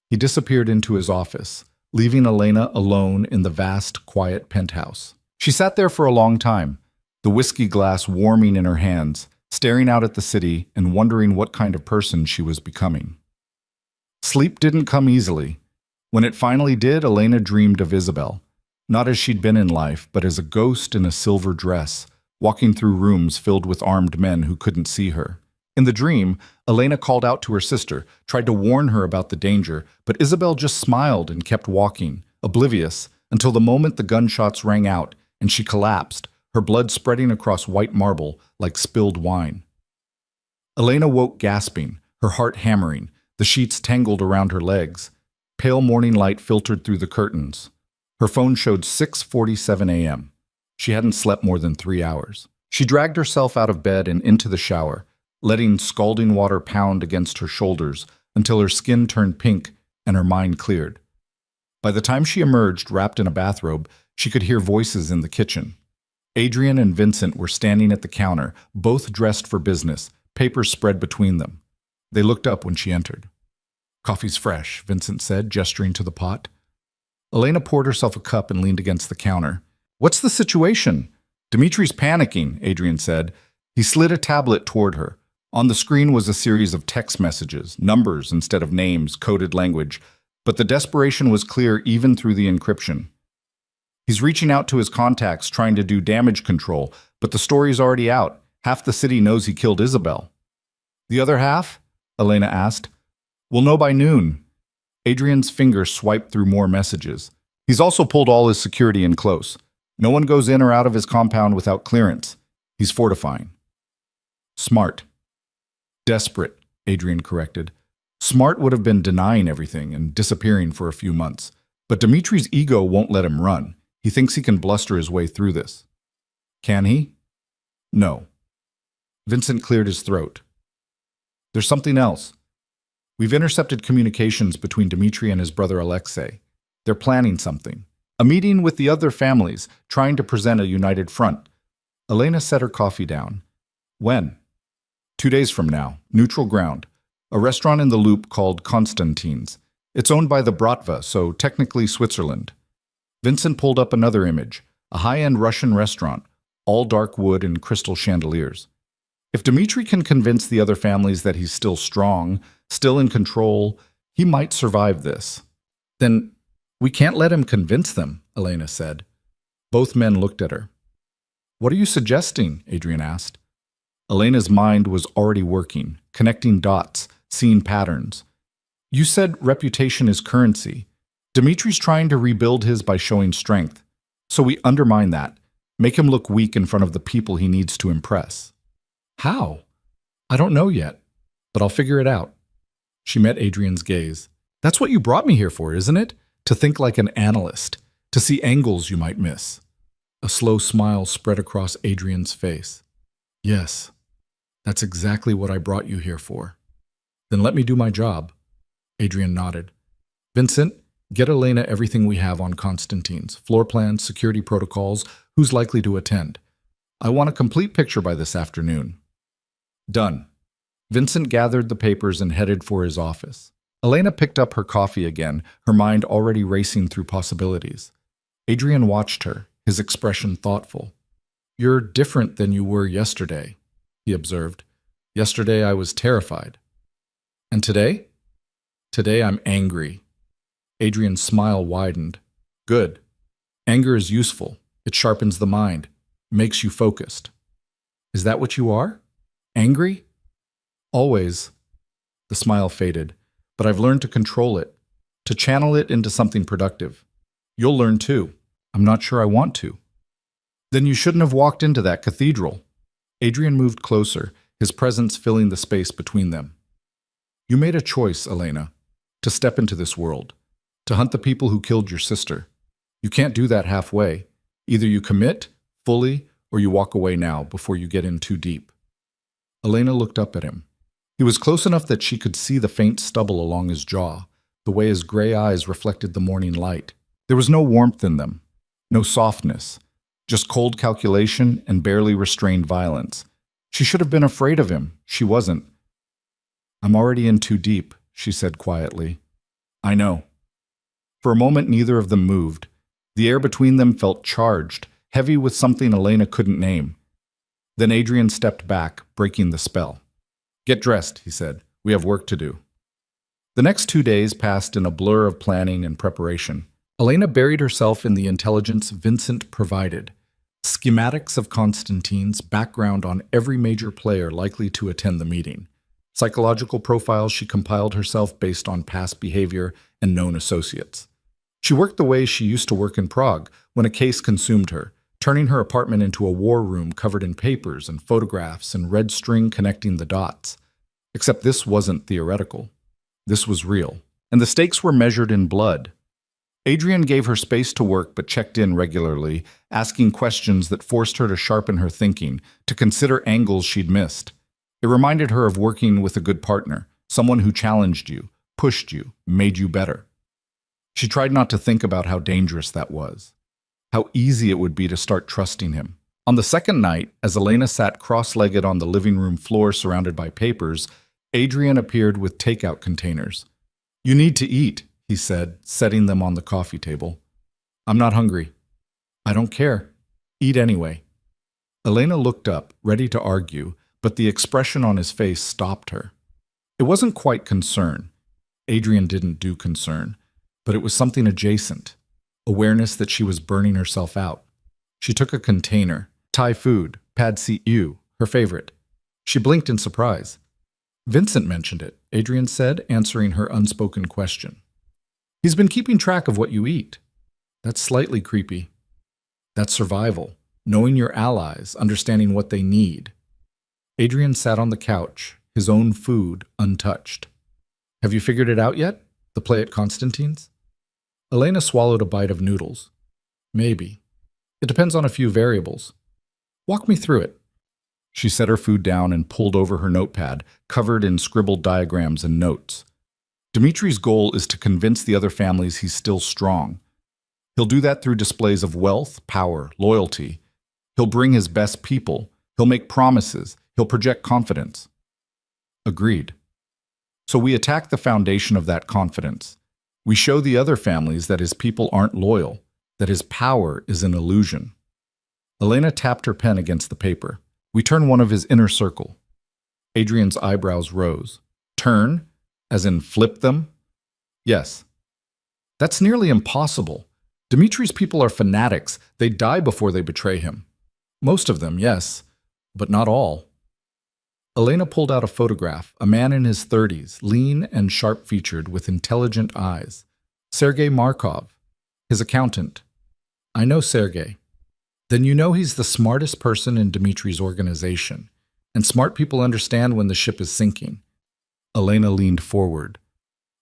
He disappeared into his office, leaving Elena alone in the vast, quiet penthouse. She sat there for a long time, the whiskey glass warming in her hands, staring out at the city and wondering what kind of person she was becoming. Sleep didn't come easily. When it finally did, Elena dreamed of Isabel, not as she'd been in life, but as a ghost in a silver dress, walking through rooms filled with armed men who couldn't see her. In the dream, Elena called out to her sister, tried to warn her about the danger, but Isabel just smiled and kept walking, oblivious, until the moment the gunshots rang out and she collapsed, her blood spreading across white marble like spilled wine. Elena woke gasping, her heart hammering, the sheets tangled around her legs. Pale morning light filtered through the curtains. Her phone showed 6:47 a.m. She hadn't slept more than 3 hours. She dragged herself out of bed and into the shower, letting scalding water pound against her shoulders until her skin turned pink and her mind cleared. By the time she emerged, wrapped in a bathrobe, she could hear voices in the kitchen. Adrian and Vincent were standing at the counter, both dressed for business, papers spread between them. They looked up when she entered. Coffee's fresh, Vincent said, gesturing to the pot. Elena poured herself a cup and leaned against the counter. What's the situation? Dimitri's panicking, Adrian said. He slid a tablet toward her. On the screen was a series of text messages, numbers instead of names, coded language, but the desperation was clear even through the encryption. He's reaching out to his contacts, trying to do damage control, but the story's already out. Half the city knows he killed Isabel. The other half? Elena asked. We'll know by noon. Adrian's finger swiped through more messages. He's also pulled all his security in close. No one goes in or out of his compound without clearance. He's fortifying. Smart. Desperate, Adrian corrected. Smart would have been denying everything and disappearing for a few months. But Dimitri's ego won't let him run. He thinks he can bluster his way through this. Can he? No. Vincent cleared his throat. There's something else. We've intercepted communications between Dimitri and his brother Alexei. They're planning something. A meeting with the other families, trying to present a united front. Elena set her coffee down. When? 2 days from now. Neutral ground. A restaurant in the Loop called Constantine's. It's owned by the Bratva, so technically Switzerland. Vincent pulled up another image. A high-end Russian restaurant. All dark wood and crystal chandeliers. If Dimitri can convince the other families that he's still strong, still in control, he might survive this. Then we can't let him convince them, Elena said. Both men looked at her. What are you suggesting? Adrian asked. Elena's mind was already working, connecting dots, seeing patterns. You said reputation is currency. Dimitri's trying to rebuild his by showing strength. So we undermine that, make him look weak in front of the people he needs to impress. How? I don't know yet, but I'll figure it out. She met Adrian's gaze. That's what you brought me here for, isn't it? To think like an analyst, to see angles you might miss. A slow smile spread across Adrian's face. Yes, that's exactly what I brought you here for. Then let me do my job. Adrian nodded. Vincent, get Elena everything we have on Constantine's, floor plans, security protocols, who's likely to attend. I want a complete picture by this afternoon. Done. Vincent gathered the papers and headed for his office. Elena picked up her coffee again, her mind already racing through possibilities. Adrian watched her, his expression thoughtful. You're different than you were yesterday, he observed. Yesterday I was terrified. And today? Today I'm angry. Adrian's smile widened. Good. Anger is useful. It sharpens the mind, makes you focused. Is that what you are? Angry? Always. The smile faded, but I've learned to control it, to channel it into something productive. You'll learn too. I'm not sure I want to. Then you shouldn't have walked into that cathedral. Adrian moved closer, his presence filling the space between them. You made a choice, Elena, to step into this world, to hunt the people who killed your sister. You can't do that halfway. Either you commit fully or you walk away now before you get in too deep. Elena looked up at him. He was close enough that she could see the faint stubble along his jaw, the way his gray eyes reflected the morning light. There was no warmth in them, no softness, just cold calculation and barely restrained violence. She should have been afraid of him. She wasn't. "I'm already in too deep," she said quietly. "I know." For a moment, neither of them moved. The air between them felt charged, heavy with something Elena couldn't name. Then Adrian stepped back, breaking the spell. "Get dressed," he said. "We have work to do." The next 2 days passed in a blur of planning and preparation. Elena buried herself in the intelligence Vincent provided. Schematics of Constantine's, background on every major player likely to attend the meeting. Psychological profiles she compiled herself based on past behavior and known associates. She worked the way she used to work in Prague when a case consumed her, turning her apartment into a war room covered in papers and photographs and red string connecting the dots. Except this wasn't theoretical. This was real. And the stakes were measured in blood. Adrian gave her space to work but checked in regularly, asking questions that forced her to sharpen her thinking, to consider angles she'd missed. It reminded her of working with a good partner, someone who challenged you, pushed you, made you better. She tried not to think about how dangerous that was, how easy it would be to start trusting him. On the second night, as Elena sat cross-legged on the living room floor surrounded by papers, Adrian appeared with takeout containers. "You need to eat," he said, setting them on the coffee table. "I'm not hungry." "I don't care. Eat anyway." Elena looked up, ready to argue, but the expression on his face stopped her. It wasn't quite concern. Adrian didn't do concern, but it was something adjacent, awareness that she was burning herself out. She took a container, Thai food, pad see ew, her favorite. She blinked in surprise. "Vincent mentioned it," Adrian said, answering her unspoken question. "He's been keeping track of what you eat." "That's slightly creepy." "That's survival, knowing your allies, understanding what they need." Adrian sat on the couch, his own food untouched. "Have you figured it out yet? The play at Constantine's?" Elena swallowed a bite of noodles. "Maybe. It depends on a few variables." "Walk me through it." She set her food down and pulled over her notepad, covered in scribbled diagrams and notes. Dimitri's goal is to convince the other families he's still strong. He'll do that through displays of wealth, power, loyalty. He'll bring his best people. He'll make promises. He'll project confidence. Agreed. So we attack the foundation of that confidence. We show the other families that his people aren't loyal, that his power is an illusion. Elena tapped her pen against the paper. "We turn one of his inner circle." Adrian's eyebrows rose. "Turn? As in flip them?" "Yes." "That's nearly impossible. Dimitri's people are fanatics. They die before they betray him." "Most of them, yes, but not all." Elena pulled out a photograph, a man in his 30s, lean and sharp-featured, with intelligent eyes. Sergei Markov, his accountant. "I know Sergei." "Then you know he's the smartest person in Dimitri's organization, and smart people understand when the ship is sinking." Elena leaned forward.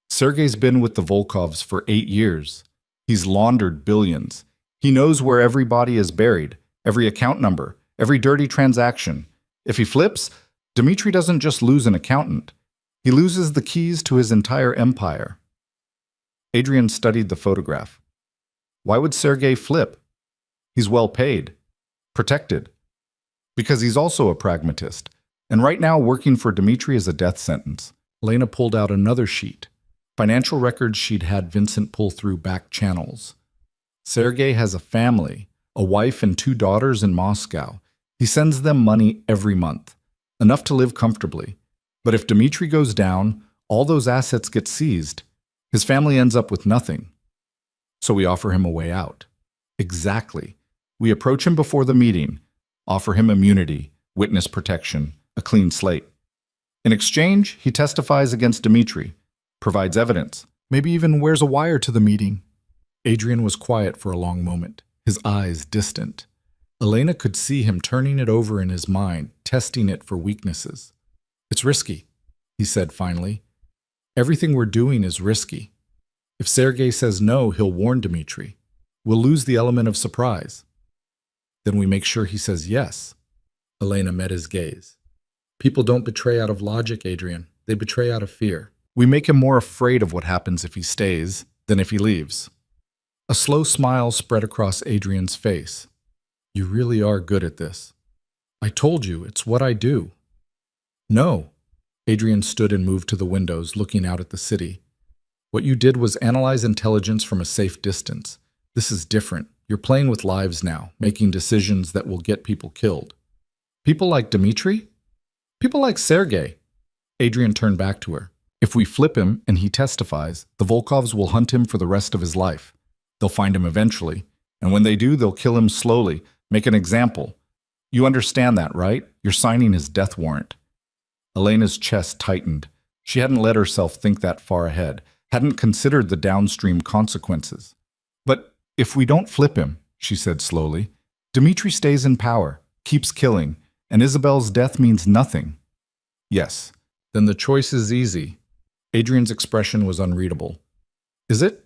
"Sergei's been with the Volkovs for 8 years. He's laundered billions. He knows where everybody is buried, every account number, every dirty transaction. If he flips, Dimitri doesn't just lose an accountant. He loses the keys to his entire empire." Adrian studied the photograph. "Why would Sergei flip? He's well paid, protected." "Because he's also a pragmatist, and right now working for Dimitri is a death sentence." Elena pulled out another sheet, financial records she'd had Vincent pull through back channels. "Sergei has a family, a wife and 2 daughters in Moscow. He sends them money every month, enough to live comfortably. But if Dimitri goes down, all those assets get seized. His family ends up with nothing. So we offer him a way out." "Exactly. We approach him before the meeting, offer him immunity, witness protection, a clean slate. In exchange, he testifies against Dimitri, provides evidence, maybe even wears a wire to the meeting." Adrian was quiet for a long moment, his eyes distant. Elena could see him turning it over in his mind, testing it for weaknesses. "It's risky," he said finally. "Everything we're doing is risky. If Sergei says no, he'll warn Dimitri. We'll lose the element of surprise. Then we make sure he says yes. Elena met his gaze. People don't betray out of logic, Adrian. They betray out of fear. We make him more afraid of what happens if he stays than if he leaves. A slow smile spread across Adrian's face. You really are good at this. I told you, it's what I do. No. Adrian stood and moved to the windows, looking out at the city. What you did was analyze intelligence from a safe distance. This is different. You're playing with lives now, making decisions that will get people killed. People like Dmitri? People like Sergei. Adrian turned back to her. If we flip him and he testifies, the Volkovs will hunt him for the rest of his life. They'll find him eventually, and when they do, they'll kill him slowly, make an example. You understand that, right? You're signing his death warrant. Elena's chest tightened. She hadn't let herself think that far ahead, hadn't considered the downstream consequences. But if we don't flip him, she said slowly, Dmitri stays in power, keeps killing, and Isabel's death means nothing. Yes, then the choice is easy. Adrian's expression was unreadable. Is it?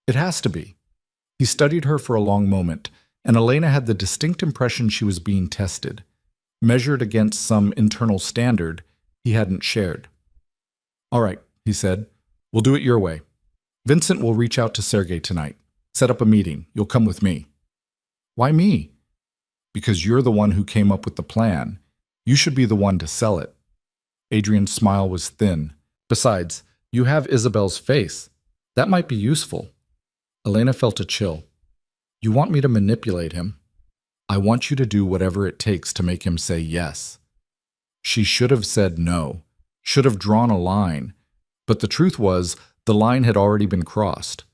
It has to be. He studied her for a long moment, and Elena had the distinct impression she was being tested, measured against some internal standard he hadn't shared. All right, he said. We'll do it your way. Vincent will reach out to Sergei tonight. Set up a meeting. You'll come with me. Why me? Because you're the one who came up with the plan. You should be the one to sell it. Adrian's smile was thin. Besides, you have Isabel's face. That might be useful. Elena felt a chill. You want me to manipulate him? I want you to do whatever it takes to make him say yes. She should have said no, should have drawn a line. But the truth was, the line had already been crossed.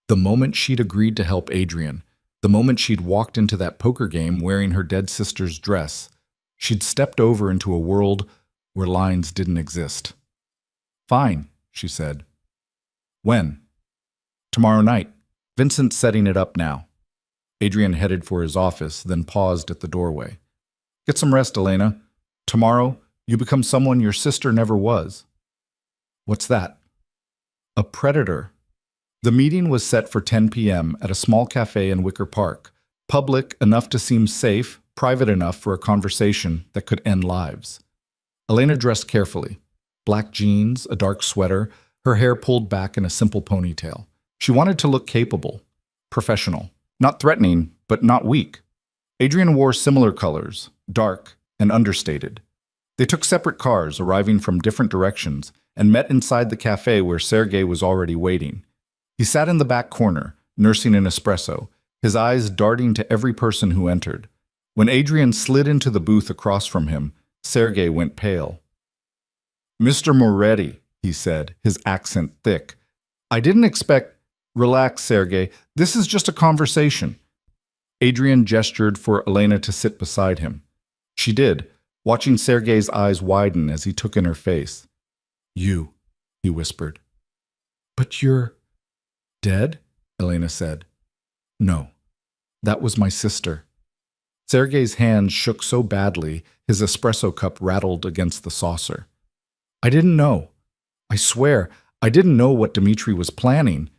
The moment she'd agreed to help Adrian, the moment she'd walked into that poker game wearing her dead sister's dress, she'd stepped over into a world where lines didn't exist. Fine, she said. When? Tomorrow night. Vincent's setting it up now. Adrian headed for his office, then paused at the doorway. Get some rest, Elena. Tomorrow, you become someone your sister never was. What's that? A predator. The meeting was set for 10 p.m. at a small cafe in Wicker Park, public enough to seem safe, private enough for a conversation that could end lives. Elena dressed carefully. Black jeans, a dark sweater, her hair pulled back in a simple ponytail. She wanted to look capable, professional, not threatening, but not weak. Adrian wore similar colors, dark and understated. They took separate cars, arriving from different directions, and met inside the cafe where Sergei was already waiting. He sat in the back corner, nursing an espresso, his eyes darting to every person who entered. When Adrian slid into the booth across from him, Sergei went pale. Mr. Moretti, he said, his accent thick. I didn't expect... Relax, Sergei. This is just a conversation. Adrian gestured for Elena to sit beside him. She did, watching Sergei's eyes widen as he took in her face. You, he whispered. But you're... Dead? Elena said. No, that was my sister. Sergei's hands shook so badly, his espresso cup rattled against the saucer. I didn't know. I swear, I didn't know what Dmitri was planning.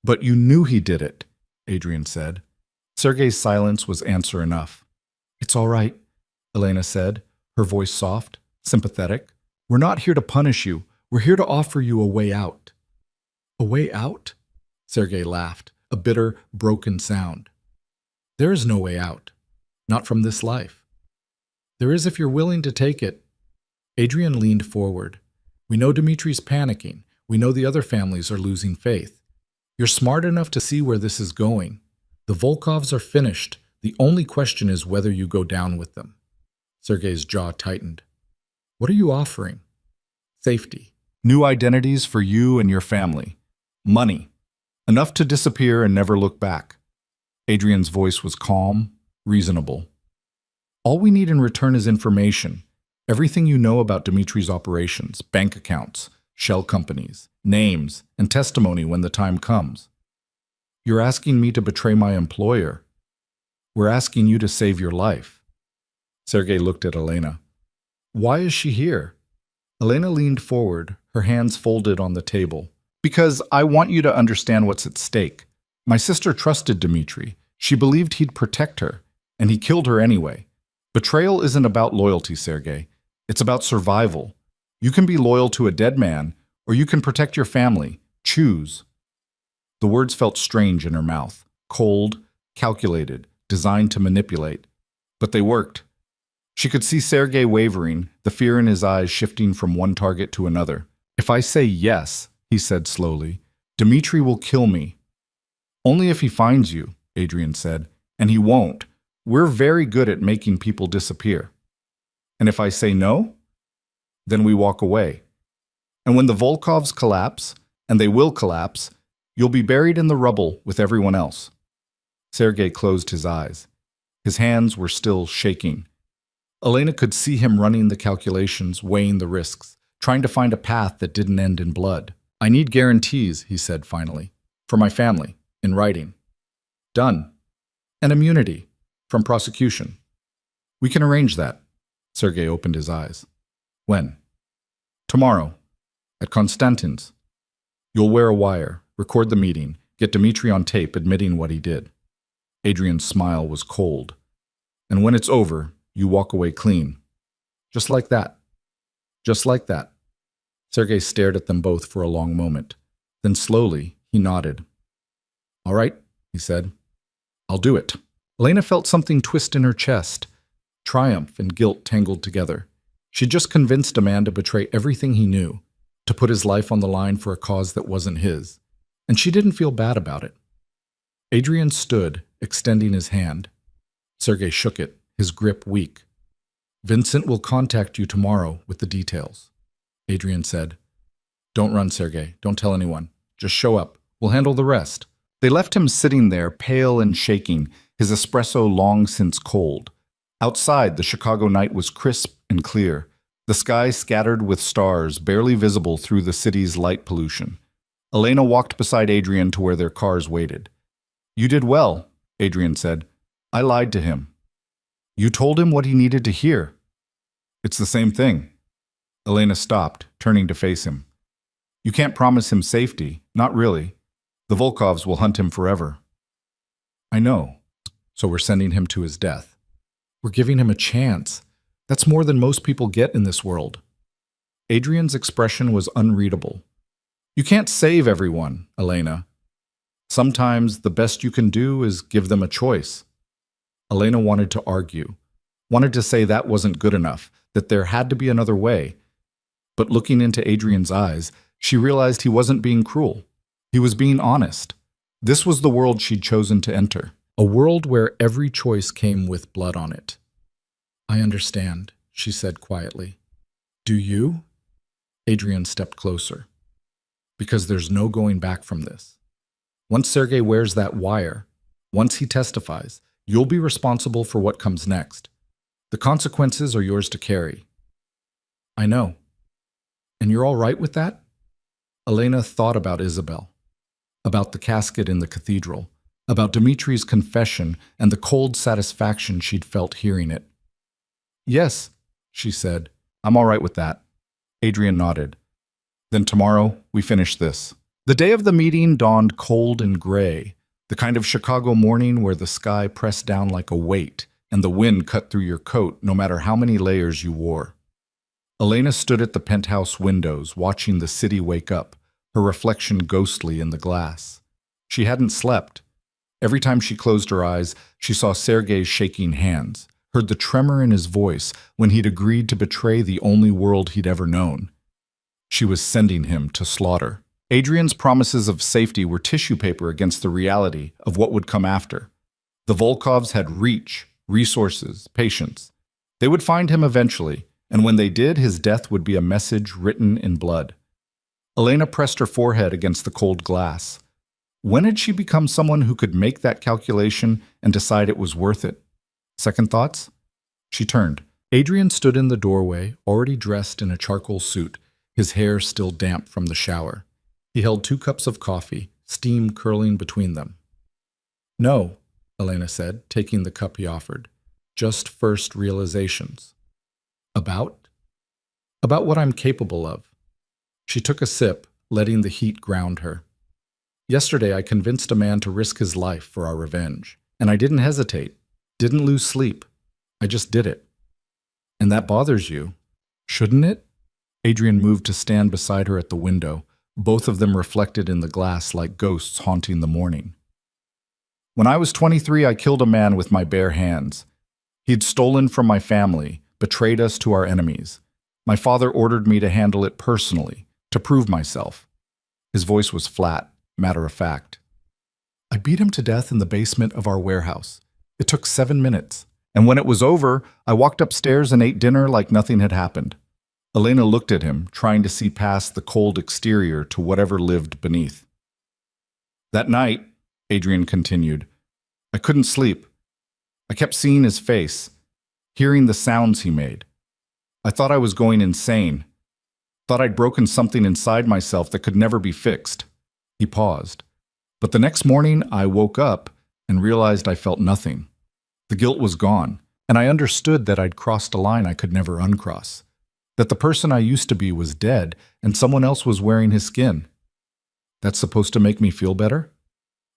But you knew he did it, Adrian said. Sergei's silence was answer enough. It's all right, Elena said, her voice soft, sympathetic. We're not here to punish you. We're here to offer you a way out. A way out? Sergei laughed, a bitter, broken sound. There is no way out. Not from this life. There is if you're willing to take it. Adrian leaned forward. We know Dmitri's panicking. We know the other families are losing faith. You're smart enough to see where this is going. The Volkovs are finished. The only question is whether you go down with them. Sergei's jaw tightened. What are you offering? Safety. New identities for you and your family. Money. Enough to disappear and never look back. Adrian's voice was calm, reasonable. All we need in return is information. Everything you know about Dmitri's operations, bank accounts, shell companies, names, and testimony when the time comes. You're asking me to betray my employer. We're asking you to save your life. Sergei looked at Elena. Why is she here? Elena leaned forward, her hands folded on the table. Because I want you to understand what's at stake. My sister trusted Dmitri. She believed he'd protect her, and he killed her anyway. Betrayal isn't about loyalty, Sergei. It's about survival. You can be loyal to a dead man, or you can protect your family. Choose. The words felt strange in her mouth, cold, calculated, designed to manipulate. But they worked. She could see Sergei wavering, the fear in his eyes shifting from one target to another. If I say yes, he said slowly, Dmitri will kill me. Only if he finds you, Adrian said, and he won't. We're very good at making people disappear. And if I say no, then we walk away. And when the Volkovs collapse, and they will collapse, you'll be buried in the rubble with everyone else. Sergei closed his eyes. His hands were still shaking. Elena could see him running the calculations, weighing the risks, trying to find a path that didn't end in blood. I need guarantees, he said finally, for my family, in writing. Done. And immunity from prosecution. We can arrange that. Sergei opened his eyes. When? Tomorrow, at Konstantin's. You'll wear a wire, record the meeting, get Dmitri on tape admitting what he did. Adrian's smile was cold. And when it's over, you walk away clean. Just like that. Just like that. Sergei stared at them both for a long moment. Then slowly, he nodded. All right, he said. I'll do it. Elena felt something twist in her chest. Triumph and guilt tangled together. She'd just convinced a man to betray everything he knew, to put his life on the line for a cause that wasn't his. And she didn't feel bad about it. Adrian stood, extending his hand. Sergei shook it, his grip weak. Vincent will contact you tomorrow with the details. Adrian said. Don't run, Sergei. Don't tell anyone. Just show up. We'll handle the rest. They left him sitting there, pale and shaking, his espresso long since cold. Outside, the Chicago night was crisp and clear, the sky scattered with stars barely visible through the city's light pollution. Elena walked beside Adrian to where their cars waited. You did well, Adrian said. I lied to him. You told him what he needed to hear. It's the same thing. Elena stopped, turning to face him. You can't promise him safety, not really. The Volkovs will hunt him forever. I know. So we're sending him to his death. We're giving him a chance. That's more than most people get in this world. Adrian's expression was unreadable. You can't save everyone, Elena. Sometimes the best you can do is give them a choice. Elena wanted to argue, wanted to say that wasn't good enough, that there had to be another way. But looking into Adrian's eyes, she realized he wasn't being cruel. He was being honest. This was the world she'd chosen to enter, a world where every choice came with blood on it. I understand, she said quietly. Do you? Adrian stepped closer. Because there's no going back from this. Once Sergei wears that wire, once he testifies, you'll be responsible for what comes next. The consequences are yours to carry. I know. And you're all right with that? Elena thought about Isabel, about the casket in the cathedral, about Dmitri's confession and the cold satisfaction she'd felt hearing it. Yes, she said. I'm all right with that. Adrian nodded. Then tomorrow, we finish this. The day of the meeting dawned cold and gray, the kind of Chicago morning where the sky pressed down like a weight and the wind cut through your coat no matter how many layers you wore. Elena stood at the penthouse windows, watching the city wake up, her reflection ghostly in the glass. She hadn't slept. Every time she closed her eyes, she saw Sergei's shaking hands, heard the tremor in his voice when he'd agreed to betray the only world he'd ever known. She was sending him to slaughter. Adrian's promises of safety were tissue paper against the reality of what would come after. The Volkovs had reach, resources, patience. They would find him eventually, and when they did, his death would be a message written in blood. Elena pressed her forehead against the cold glass. When had she become someone who could make that calculation and decide it was worth it? Second thoughts? She turned. Adrian stood in the doorway, already dressed in a charcoal suit, his hair still damp from the shower. He held 2 cups of coffee, steam curling between them. No, Elena said, taking the cup he offered. Just first realizations. About? About what I'm capable of. She took a sip, letting the heat ground her. Yesterday, I convinced a man to risk his life for our revenge. And I didn't hesitate, didn't lose sleep. I just did it. And that bothers you, shouldn't it? Adrian moved to stand beside her at the window, both of them reflected in the glass like ghosts haunting the morning. When I was 23, I killed a man with my bare hands. He'd stolen from my family, betrayed us to our enemies. My father ordered me to handle it personally, to prove myself. His voice was flat, matter of fact. I beat him to death in the basement of our warehouse. It took 7 minutes, and when it was over, I walked upstairs and ate dinner like nothing had happened. Elena looked at him, trying to see past the cold exterior to whatever lived beneath. That night, Adrian continued, I couldn't sleep. I kept seeing his face, hearing the sounds he made. I thought I was going insane. Thought I'd broken something inside myself that could never be fixed. He paused. But the next morning, I woke up and realized I felt nothing. The guilt was gone, and I understood that I'd crossed a line I could never uncross. That the person I used to be was dead, and someone else was wearing his skin. That's supposed to make me feel better?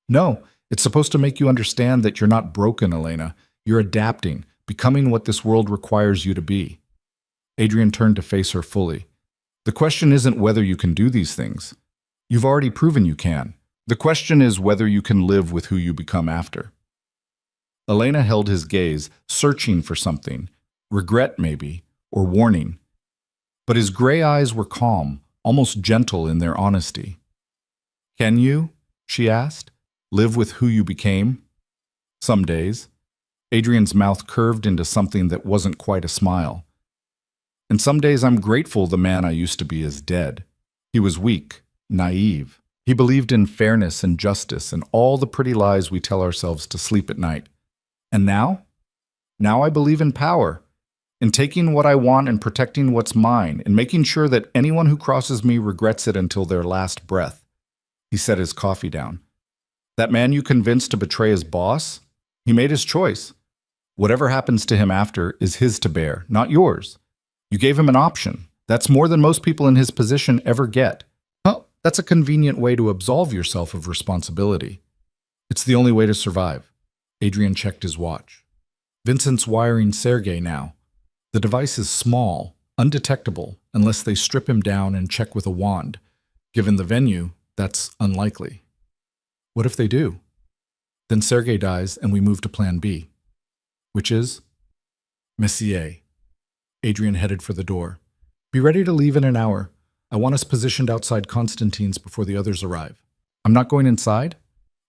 No, it's supposed to make you understand that you're not broken, Elena. You're adapting, becoming what this world requires you to be. Adrian turned to face her fully. The question isn't whether you can do these things. You've already proven you can. The question is whether you can live with who you become after. Elena held his gaze, searching for something, regret maybe, or warning. But his gray eyes were calm, almost gentle in their honesty. Can you, she asked, live with who you became? Some days. Adrian's mouth curved into something that wasn't quite a smile. And some days I'm grateful the man I used to be is dead. He was weak, naive. He believed in fairness and justice and all the pretty lies we tell ourselves to sleep at night. And now? Now I believe in power, in taking what I want and protecting what's mine, and making sure that anyone who crosses me regrets it until their last breath. He set his coffee down. That man you convinced to betray his boss? He made his choice. Whatever happens to him after is his to bear, not yours. You gave him an option. That's more than most people in his position ever get. Well, that's a convenient way to absolve yourself of responsibility. It's the only way to survive. Adrian checked his watch. Vincent's wiring Sergei now. The device is small, undetectable, unless they strip him down and check with a wand. Given the venue, that's unlikely. What if they do? Then Sergei dies and we move to plan B. Which is? Messier. Adrian headed for the door. Be ready to leave in an hour. I want us positioned outside Constantine's before the others arrive. I'm not going inside?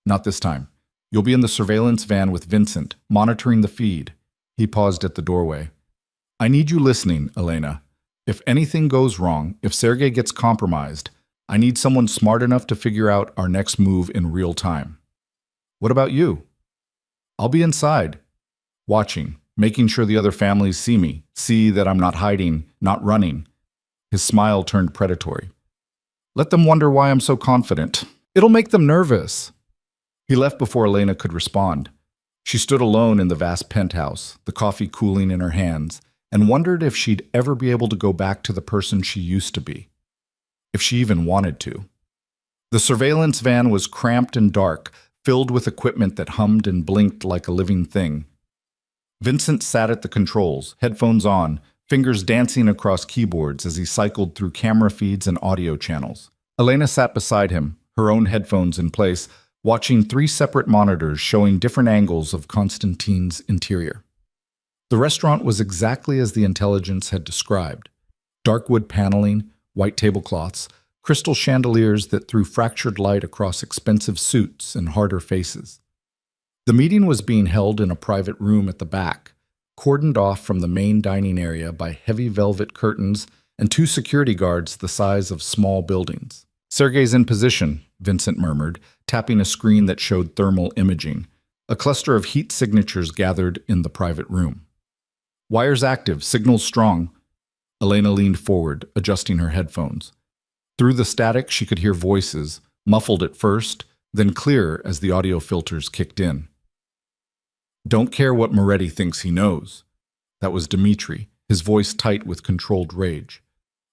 Not this time. You'll be in the surveillance van with Vincent, monitoring the feed. He paused at the doorway. I need you listening, Elena. If anything goes wrong, if Sergei gets compromised, I need someone smart enough to figure out our next move in real time. What about you? I'll be inside, watching, making sure the other families see me, see that I'm not hiding, not running. His smile turned predatory. Let them wonder why I'm so confident. It'll make them nervous. He left before Elena could respond. She stood alone in the vast penthouse, the coffee cooling in her hands, and wondered if she'd ever be able to go back to the person she used to be. If she even wanted to. The surveillance van was cramped and dark, filled with equipment that hummed and blinked like a living thing. Vincent sat at the controls, headphones on, fingers dancing across keyboards as he cycled through camera feeds and audio channels. Elena sat beside him, her own headphones in place, watching 3 separate monitors showing different angles of Constantine's interior. The restaurant was exactly as the intelligence had described. Dark wood paneling, white tablecloths, crystal chandeliers that threw fractured light across expensive suits and harder faces. The meeting was being held in a private room at the back, cordoned off from the main dining area by heavy velvet curtains and 2 security guards the size of small buildings. Sergei's in position, Vincent murmured, tapping a screen that showed thermal imaging. A cluster of heat signatures gathered in the private room. Wires active, signals strong. Elena leaned forward, adjusting her headphones. Through the static, she could hear voices, muffled at first, then clearer as the audio filters kicked in. Don't care what Moretti thinks he knows. That was Dmitri, his voice tight with controlled rage.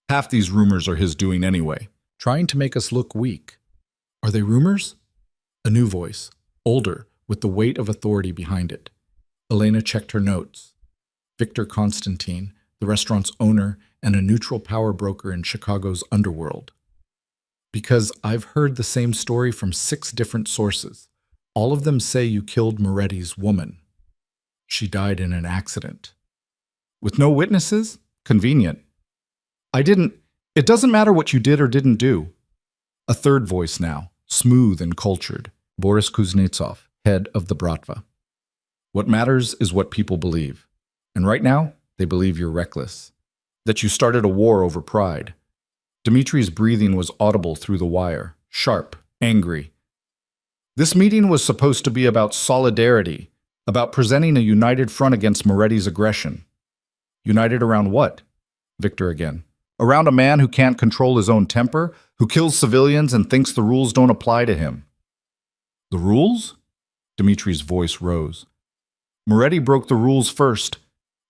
Half these rumors are his doing anyway, trying to make us look weak. Are they rumors? A new voice, older, with the weight of authority behind it. Elena checked her notes. Victor Constantine, the restaurant's owner and a neutral power broker in Chicago's underworld. Because I've heard the same story from 6 different sources. All of them say you killed Moretti's woman. She died in an accident. With no witnesses? Convenient. It doesn't matter what you did or didn't do. A third voice now, smooth and cultured. Boris Kuznetsov, head of the Bratva. What matters is what people believe. And right now, they believe you're reckless. That you started a war over pride. Dmitri's breathing was audible through the wire, sharp, angry. This meeting was supposed to be about solidarity, about presenting a united front against Moretti's aggression. United around what? Victor again. Around a man who can't control his own temper, who kills civilians and thinks the rules don't apply to him. The rules? Dmitri's voice rose. Moretti broke the rules first.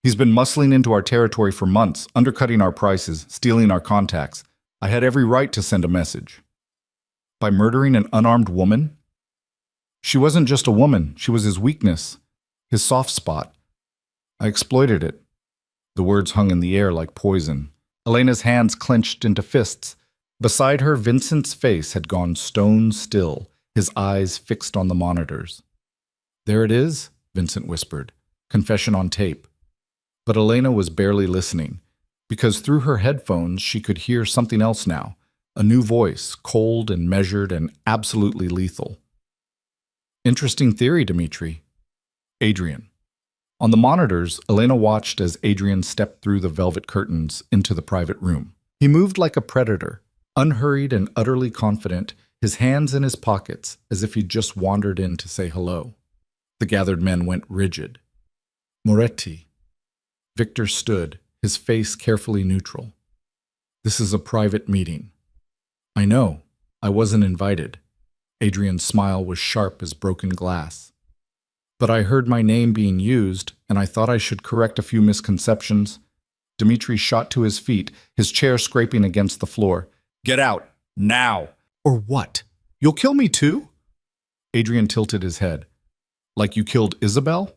He's been muscling into our territory for months, undercutting our prices, stealing our contacts. I had every right to send a message. By murdering an unarmed woman? She wasn't just a woman, she was his weakness, his soft spot. I exploited it. The words hung in the air like poison. Elena's hands clenched into fists. Beside her, Vincent's face had gone stone still, his eyes fixed on the monitors. There it is, Vincent whispered, confession on tape. But Elena was barely listening, because through her headphones she could hear something else now, a new voice, cold and measured and absolutely lethal. Interesting theory, Dmitri. Adrian. On the monitors, Elena watched as Adrian stepped through the velvet curtains into the private room. He moved like a predator, unhurried and utterly confident, his hands in his pockets as if he'd just wandered in to say hello. The gathered men went rigid. Moretti. Victor stood, his face carefully neutral. This is a private meeting. I know. I wasn't invited. Adrian's smile was sharp as broken glass. But I heard my name being used, and I thought I should correct a few misconceptions. Dmitri shot to his feet, his chair scraping against the floor. Get out, now! Or what? You'll kill me too? Adrian tilted his head. Like you killed Isabel?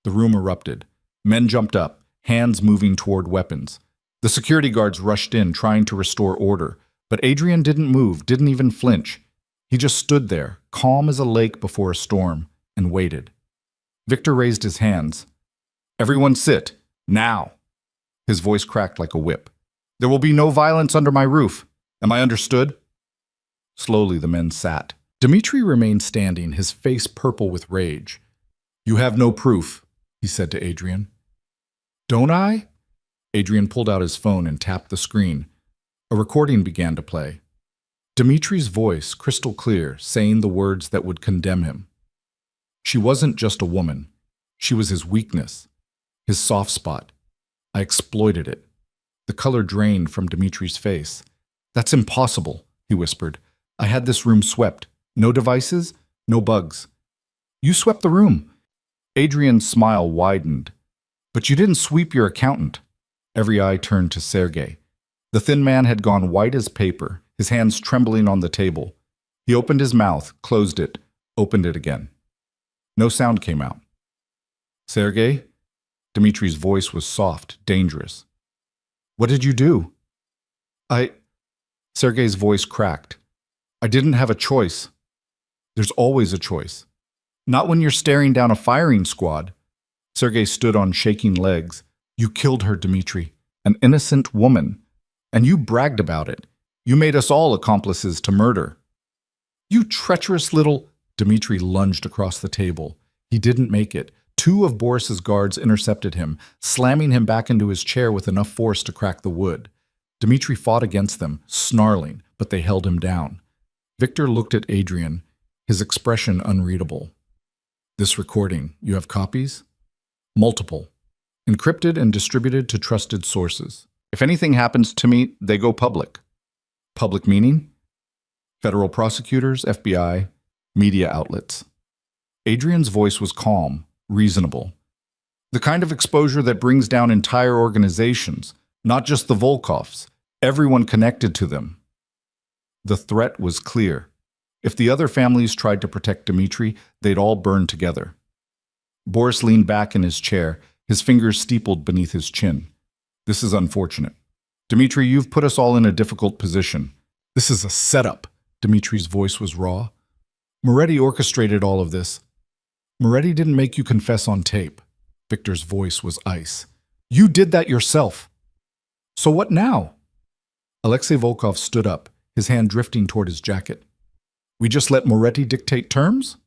The room erupted. Men jumped up, hands moving toward weapons. The security guards rushed in, trying to restore order. But Adrian didn't move, didn't even flinch. He just stood there, calm as a lake before a storm, and waited. Victor raised his hands. Everyone sit, now. His voice cracked like a whip. There will be no violence under my roof. Am I understood? Slowly the men sat. Dmitri remained standing, his face purple with rage. You have no proof, he said to Adrian. Don't I? Adrian pulled out his phone and tapped the screen. A recording began to play. Dmitri's voice, crystal clear, saying the words that would condemn him. She wasn't just a woman. She was his weakness, his soft spot. I exploited it. The color drained from Dmitri's face. That's impossible, he whispered. I had this room swept. No devices, no bugs. You swept the room. Adrian's smile widened. But you didn't sweep your accountant. Every eye turned to Sergei. The thin man had gone white as paper, his hands trembling on the table. He opened his mouth, closed it, opened it again. No sound came out. Sergei? Dmitri's voice was soft, dangerous. What did you do? Sergei's voice cracked. I didn't have a choice. There's always a choice. Not when you're staring down a firing squad. Sergei stood on shaking legs. You killed her, Dmitri. An innocent woman. And you bragged about it. You made us all accomplices to murder. You treacherous little... Dmitri lunged across the table. He didn't make it. 2 of Boris's guards intercepted him, slamming him back into his chair with enough force to crack the wood. Dmitri fought against them, snarling, but they held him down. Victor looked at Adrian, his expression unreadable. This recording, you have copies? Multiple. Encrypted and distributed to trusted sources. If anything happens to me, they go public. Public meaning? Federal prosecutors, FBI, media outlets. Adrian's voice was calm, reasonable. The kind of exposure that brings down entire organizations, not just the Volkovs, everyone connected to them. The threat was clear. If the other families tried to protect Dmitri, they'd all burn together. Boris leaned back in his chair, his fingers steepled beneath his chin. This is unfortunate. Dmitri, you've put us all in a difficult position. This is a setup. Dmitri's voice was raw. Moretti orchestrated all of this. Moretti didn't make you confess on tape. Victor's voice was ice. You did that yourself. So what now? Alexei Volkov stood up, his hand drifting toward his jacket. We just let Moretti dictate terms?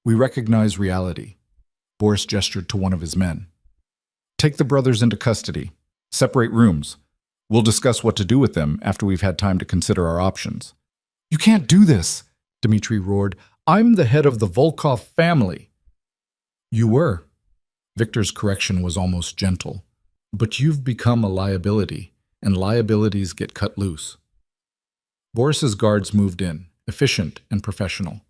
We recognize reality. Boris gestured to one of his men. Take the brothers into custody. Separate rooms. We'll discuss what to do with them after we've had time to consider our options. You can't do this, Dmitri roared. I'm the head of the Volkov family. You were. Victor's correction was almost gentle. But you've become a liability, and liabilities get cut loose. Boris's guards moved in, efficient and professional.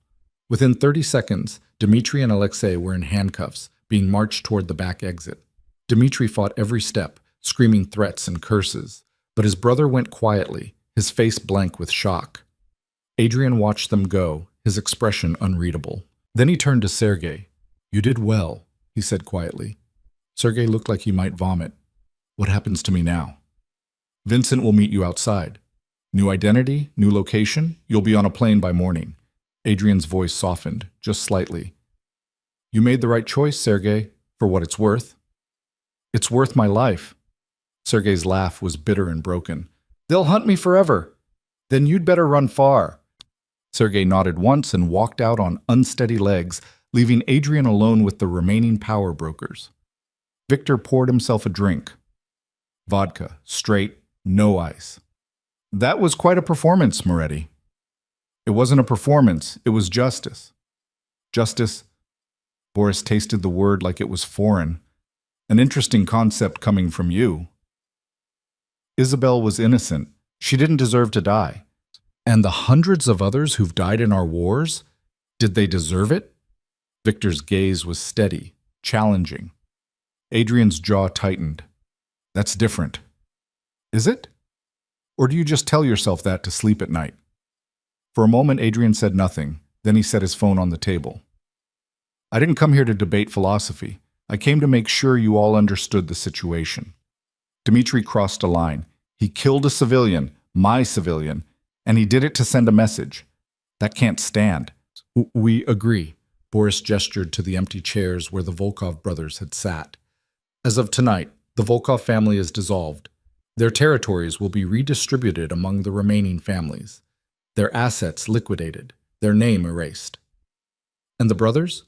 Within 30 seconds, Dmitri and Alexei were in handcuffs, being marched toward the back exit. Dmitri fought every step, screaming threats and curses, but his brother went quietly, his face blank with shock. Adrian watched them go, his expression unreadable. Then he turned to Sergei. You did well, he said quietly. Sergei looked like he might vomit. What happens to me now? Vincent will meet you outside. New identity, new location, you'll be on a plane by morning. Adrian's voice softened, just slightly. You made the right choice, Sergei, for what it's worth. It's worth my life. Sergei's laugh was bitter and broken. They'll hunt me forever. Then you'd better run far. Sergei nodded once and walked out on unsteady legs, leaving Adrian alone with the remaining power brokers. Victor poured himself a drink. Vodka, straight, no ice. That was quite a performance, Moretti. It wasn't a performance, it was justice. Justice. Boris tasted the word like it was foreign. An interesting concept coming from you. Isabel was innocent. She didn't deserve to die. And the hundreds of others who've died in our wars, did they deserve it? Victor's gaze was steady, challenging. Adrian's jaw tightened. That's different. Is it? Or do you just tell yourself that to sleep at night? For a moment, Adrian said nothing. Then he set his phone on the table. I didn't come here to debate philosophy. I came to make sure you all understood the situation. Dmitri crossed a line. He killed a civilian, my civilian, and he did it to send a message. That can't stand. We agree. Boris gestured to the empty chairs where the Volkov brothers had sat. As of tonight, the Volkov family is dissolved. Their territories will be redistributed among the remaining families. Their assets liquidated, their name erased. And the brothers?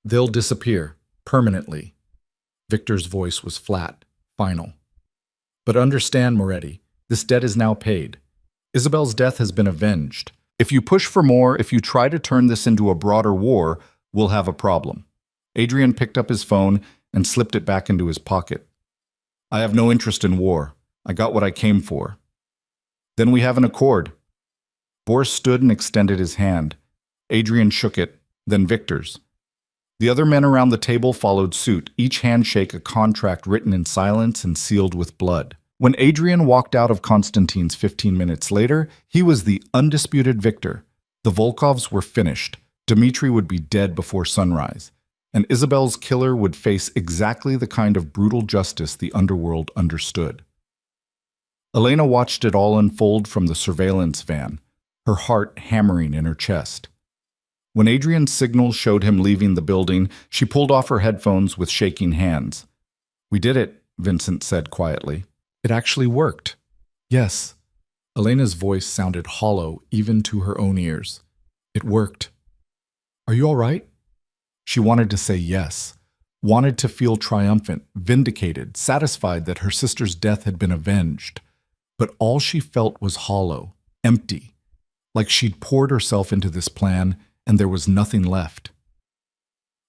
They'll disappear, permanently. Victor's voice was flat, final. But understand, Moretti, this debt is now paid. Isabel's death has been avenged. If you push for more, if you try to turn this into a broader war, we'll have a problem. Adrian picked up his phone and slipped it back into his pocket. I have no interest in war. I got what I came for. Then we have an accord. Boris stood and extended his hand. Adrian shook it, then Victor's. The other men around the table followed suit, each handshake a contract written in silence and sealed with blood. When Adrian walked out of Konstantin's 15 minutes later, he was the undisputed victor. The Volkovs were finished. Dmitri would be dead before sunrise. And Isabel's killer would face exactly the kind of brutal justice the underworld understood. Elena watched it all unfold from the surveillance van, her heart hammering in her chest. When Adrian's signal showed him leaving the building, she pulled off her headphones with shaking hands. We did it, Vincent said quietly. It actually worked. Yes. Elena's voice sounded hollow even to her own ears. It worked. Are you all right? She wanted to say yes, wanted to feel triumphant, vindicated, satisfied that her sister's death had been avenged. But all she felt was hollow, empty, like she'd poured herself into this plan and there was nothing left.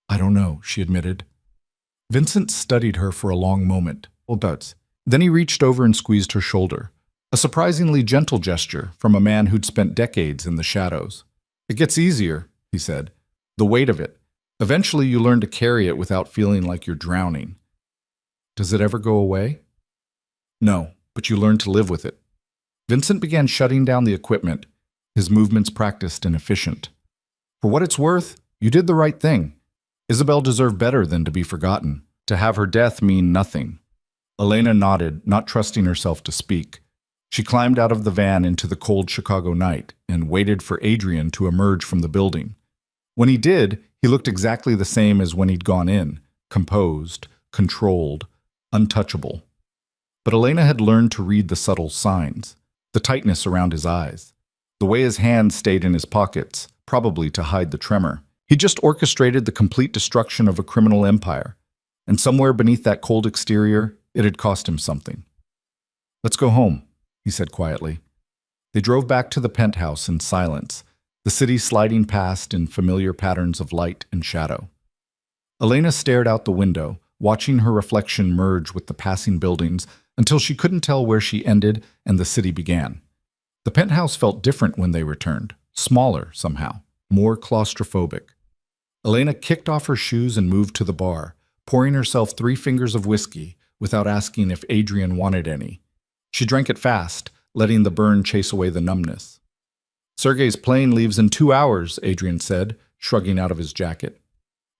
I don't know, she admitted. Vincent studied her for a long moment. Then he reached over and squeezed her shoulder, a surprisingly gentle gesture from a man who'd spent decades in the shadows. It gets easier, he said. The weight of it. Eventually you learn to carry it without feeling like you're drowning. Does it ever go away? No, but you learn to live with it. Vincent began shutting down the equipment. his movements practiced and efficient. For what it's worth, you did the right thing. Isabel deserved better than to be forgotten, to have her death mean nothing. Elena nodded, not trusting herself to speak. She climbed out of the van into the cold Chicago night and waited for Adrian to emerge from the building. When he did, he looked exactly the same as when he'd gone in, composed, controlled, untouchable. But Elena had learned to read the subtle signs, the tightness around his eyes, the way his hands stayed in his pockets, probably to hide the tremor. He just orchestrated the complete destruction of a criminal empire, and somewhere beneath that cold exterior, it had cost him something. "Let's go home," he said quietly. They drove back to the penthouse in silence, the city sliding past in familiar patterns of light and shadow. Elena stared out the window, watching her reflection merge with the passing buildings until she couldn't tell where she ended and the city began. The penthouse felt different when they returned, smaller somehow, more claustrophobic. Elena kicked off her shoes and moved to the bar, pouring herself 3 fingers of whiskey without asking if Adrian wanted any. She drank it fast, letting the burn chase away the numbness. "Sergei's plane leaves in 2 hours, Adrian said, shrugging out of his jacket.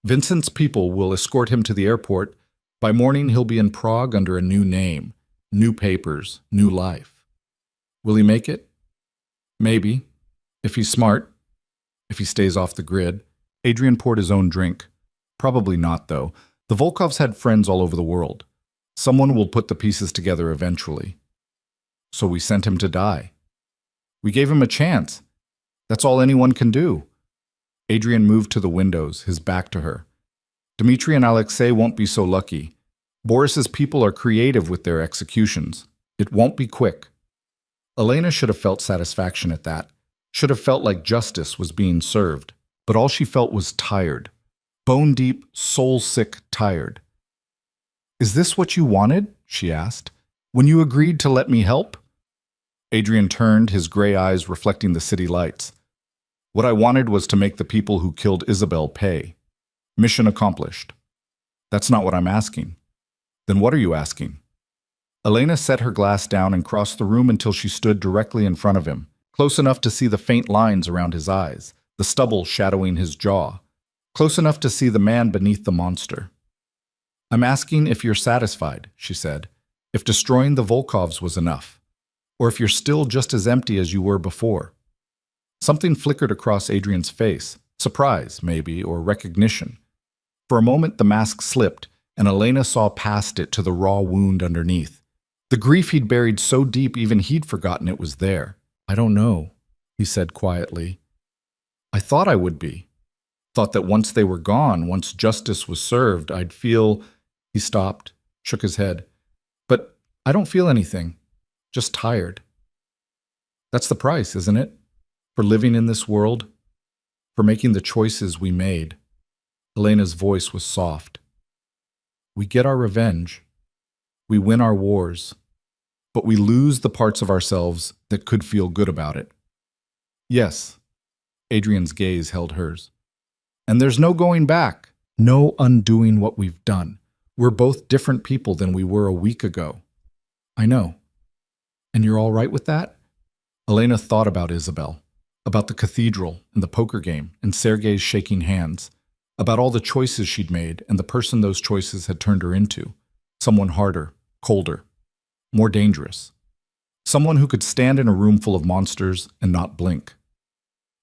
"Vincent's people will escort him to the airport. By morning, he'll be in Prague under a new name, new papers, new life. Will he make it? Maybe, if he's smart, if he stays off the grid." Adrian poured his own drink. "Probably not, though. The Volkovs had friends all over the world. Someone will put the pieces together eventually. So we sent him to die. We gave him a chance. That's all anyone can do." Adrian moved to the windows, his back to her. "Dmitri and Alexei won't be so lucky. Boris's people are creative with their executions. It won't be quick." Elena should have felt satisfaction at that, should have felt like justice was being served, but all she felt was tired. Bone-deep, soul-sick tired. "Is this what you wanted?" she asked. "When you agreed to let me help?" Adrian turned, his gray eyes reflecting the city lights. "What I wanted was to make the people who killed Isabel pay. Mission accomplished." "That's not what I'm asking." "Then what are you asking?" Elena set her glass down and crossed the room until she stood directly in front of him, close enough to see the faint lines around his eyes, the stubble shadowing his jaw, close enough to see the man beneath the monster. "I'm asking if you're satisfied," she said, "if destroying the Volkovs was enough, or if you're still just as empty as you were before." Something flickered across Adrian's face, surprise, maybe, or recognition. For a moment the mask slipped, and Elena saw past it to the raw wound underneath. The grief he'd buried so deep even he'd forgotten it was there. "I don't know," he said quietly. "I thought I would be. Thought that once they were gone, once justice was served, I'd feel—" He stopped, shook his head. "But I don't feel anything. Just tired." "That's the price, isn't it? For living in this world? For making the choices we made." Elena's voice was soft. "We get our revenge. We win our wars. But we lose the parts of ourselves that could feel good about it." "Yes." Adrian's gaze held hers. "And there's no going back, no undoing what we've done. We're both different people than we were a week ago." "I know. And you're all right with that?" Elena thought about Isabel, about the cathedral and the poker game and Sergei's shaking hands, about all the choices she'd made and the person those choices had turned her into. Someone harder, colder, more dangerous. Someone who could stand in a room full of monsters and not blink.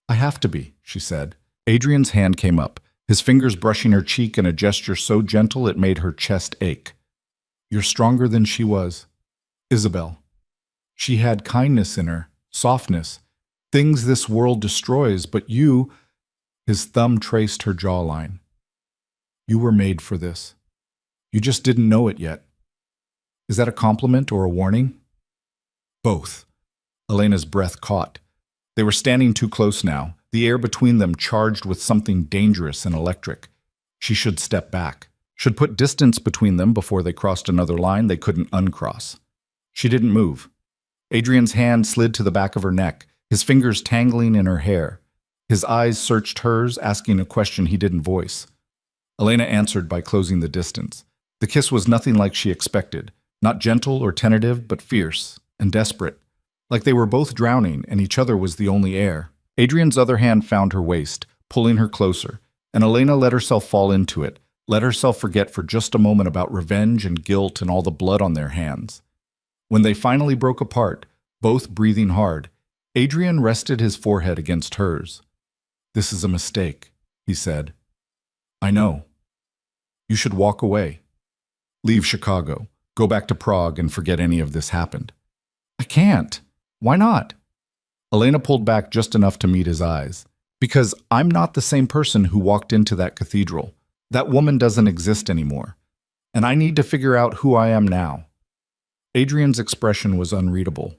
"I have to be," she said. Adrian's hand came up, his fingers brushing her cheek in a gesture so gentle it made her chest ache. "You're stronger than she was. Isabel. She had kindness in her, softness, things this world destroys, but you—" His thumb traced her jawline. "You were made for this. You just didn't know it yet." Is that a compliment or a warning? Both. Elena's breath caught. They were standing too close now, the air between them charged with something dangerous and electric. She should step back, should put distance between them before they crossed another line they couldn't uncross. She didn't move. Adrian's hand slid to the back of her neck, his fingers tangling in her hair. His eyes searched hers, asking a question he didn't voice. Elena answered by closing the distance. The kiss was nothing like she expected, not gentle or tentative, but fierce and desperate. like they were both drowning and each other was the only air. Adrian's other hand found her waist, pulling her closer, and Elena let herself fall into it, let herself forget for just a moment about revenge and guilt and all the blood on their hands. When they finally broke apart, both breathing hard, Adrian rested his forehead against hers. "This is a mistake," he said. "I know. You should walk away. Leave Chicago. Go back to Prague and forget any of this happened." "I can't. Why not?" Elena pulled back just enough to meet his eyes. "Because I'm not the same person who walked into that cathedral. That woman doesn't exist anymore. And I need to figure out who I am now." Adrian's expression was unreadable.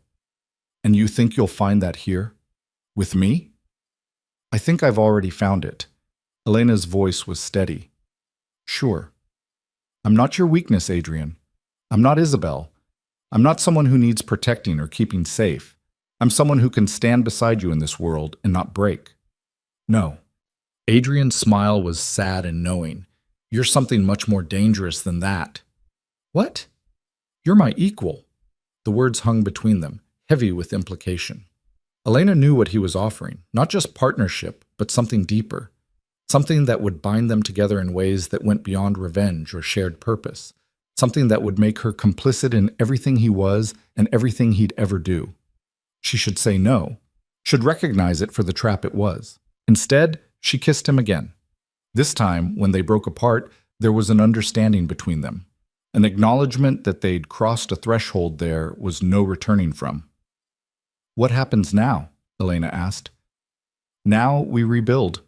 "And you think you'll find that here? With me?" "I think I've already found it." Elena's voice was steady. "Sure. I'm not your weakness, Adrian. I'm not Isabel. I'm not someone who needs protecting or keeping safe. I'm someone who can stand beside you in this world and not break." "No." Adrian's smile was sad and knowing. "You're something much more dangerous than that." "What?" "You're my equal." The words hung between them, heavy with implication. Elena knew what he was offering, not just partnership, but something deeper. Something that would bind them together in ways that went beyond revenge or shared purpose. Something that would make her complicit in everything he was and everything he'd ever do. She should say no, should recognize it for the trap it was. Instead, she kissed him again. This time, when they broke apart, there was an understanding between them. An acknowledgement that they'd crossed a threshold there was no returning from. "What happens now?" Elena asked. "Now we rebuild."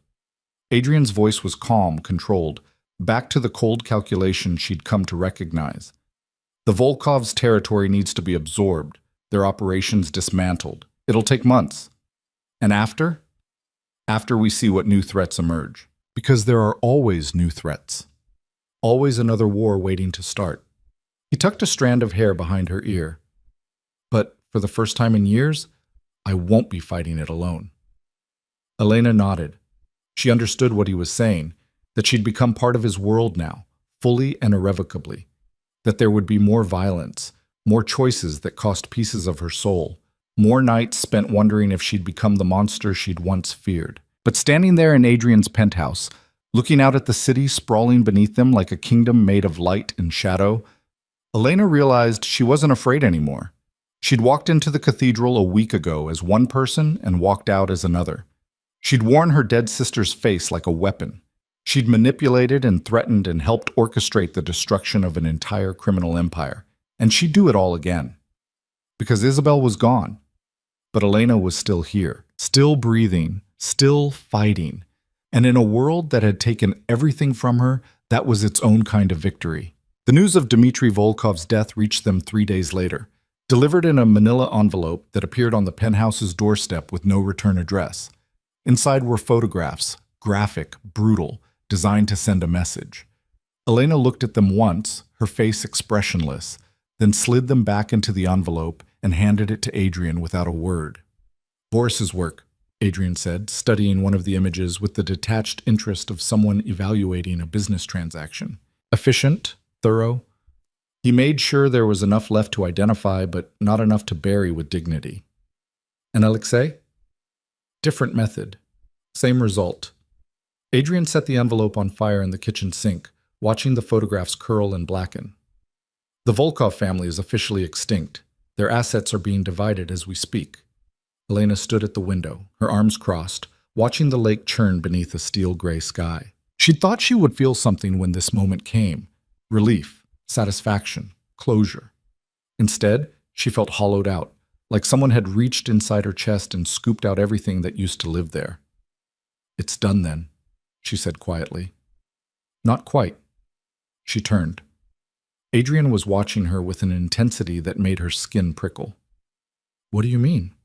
Adrian's voice was calm, controlled, back to the cold calculation she'd come to recognize. The Volkovs' territory needs to be absorbed, their operations dismantled. It'll take months. And after? After we see what new threats emerge. Because there are always new threats. Always another war waiting to start. He tucked a strand of hair behind her ear. "But for the first time in years, I won't be fighting it alone." Elena nodded. She understood what he was saying, that she'd become part of his world now, fully and irrevocably. That there would be more violence, more choices that cost pieces of her soul, more nights spent wondering if she'd become the monster she'd once feared. But standing there in Adrian's penthouse, looking out at the city sprawling beneath them like a kingdom made of light and shadow, Elena realized she wasn't afraid anymore. She'd walked into the cathedral a week ago as one person and walked out as another. She'd worn her dead sister's face like a weapon. She'd manipulated and threatened and helped orchestrate the destruction of an entire criminal empire. And she'd do it all again. Because Isabel was gone. But Elena was still here, still breathing, still fighting. And in a world that had taken everything from her, that was its own kind of victory. The news of Dmitry Volkov's death reached them 3 days later, delivered in a manila envelope that appeared on the penthouse's doorstep with no return address. Inside were photographs, graphic, brutal, designed to send a message. Elena looked at them once, her face expressionless, then slid them back into the envelope and handed it to Adrian without a word. "Boris's work," Adrian said, studying one of the images with the detached interest of someone evaluating a business transaction. Efficient, thorough. He made sure there was enough left to identify, but not enough to bury with dignity. "And Alexei?" "Different method. Same result." Adrian set the envelope on fire in the kitchen sink, watching the photographs curl and blacken. "The Volkov family is officially extinct. Their assets are being divided as we speak." Elena stood at the window, her arms crossed, watching the lake churn beneath a steel-gray sky. She'd thought she would feel something when this moment came. Relief, satisfaction, closure. Instead, she felt hollowed out, like someone had reached inside her chest and scooped out everything that used to live there. "It's done then," she said quietly. "Not quite." She turned. Adrian was watching her with an intensity that made her skin prickle. "What do you mean?"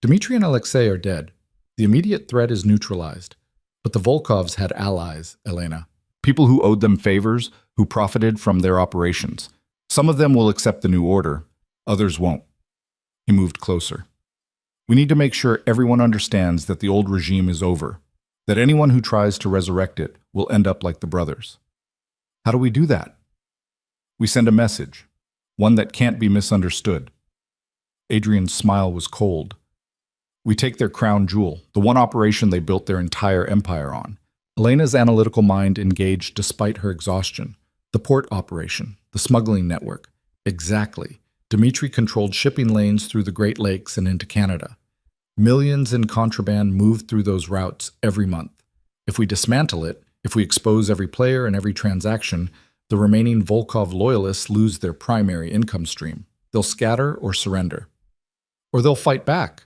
"Dmitry and Alexei are dead. The immediate threat is neutralized. But the Volkovs had allies, Elena. People who owed them favors, who profited from their operations. Some of them will accept the new order, others won't." He moved closer. "We need to make sure everyone understands that the old regime is over, that anyone who tries to resurrect it will end up like the brothers." "How do we do that?" "We send a message, one that can't be misunderstood." Adrian's smile was cold. We take their crown jewel, the one operation they built their entire empire on. Elena's analytical mind engaged despite her exhaustion. The port operation, the smuggling network. Exactly. Dmitri controlled shipping lanes through the Great Lakes and into Canada. Millions in contraband moved through those routes every month. If we dismantle it, if we expose every player and every transaction, the remaining Volkov loyalists lose their primary income stream. They'll scatter or surrender. Or they'll fight back.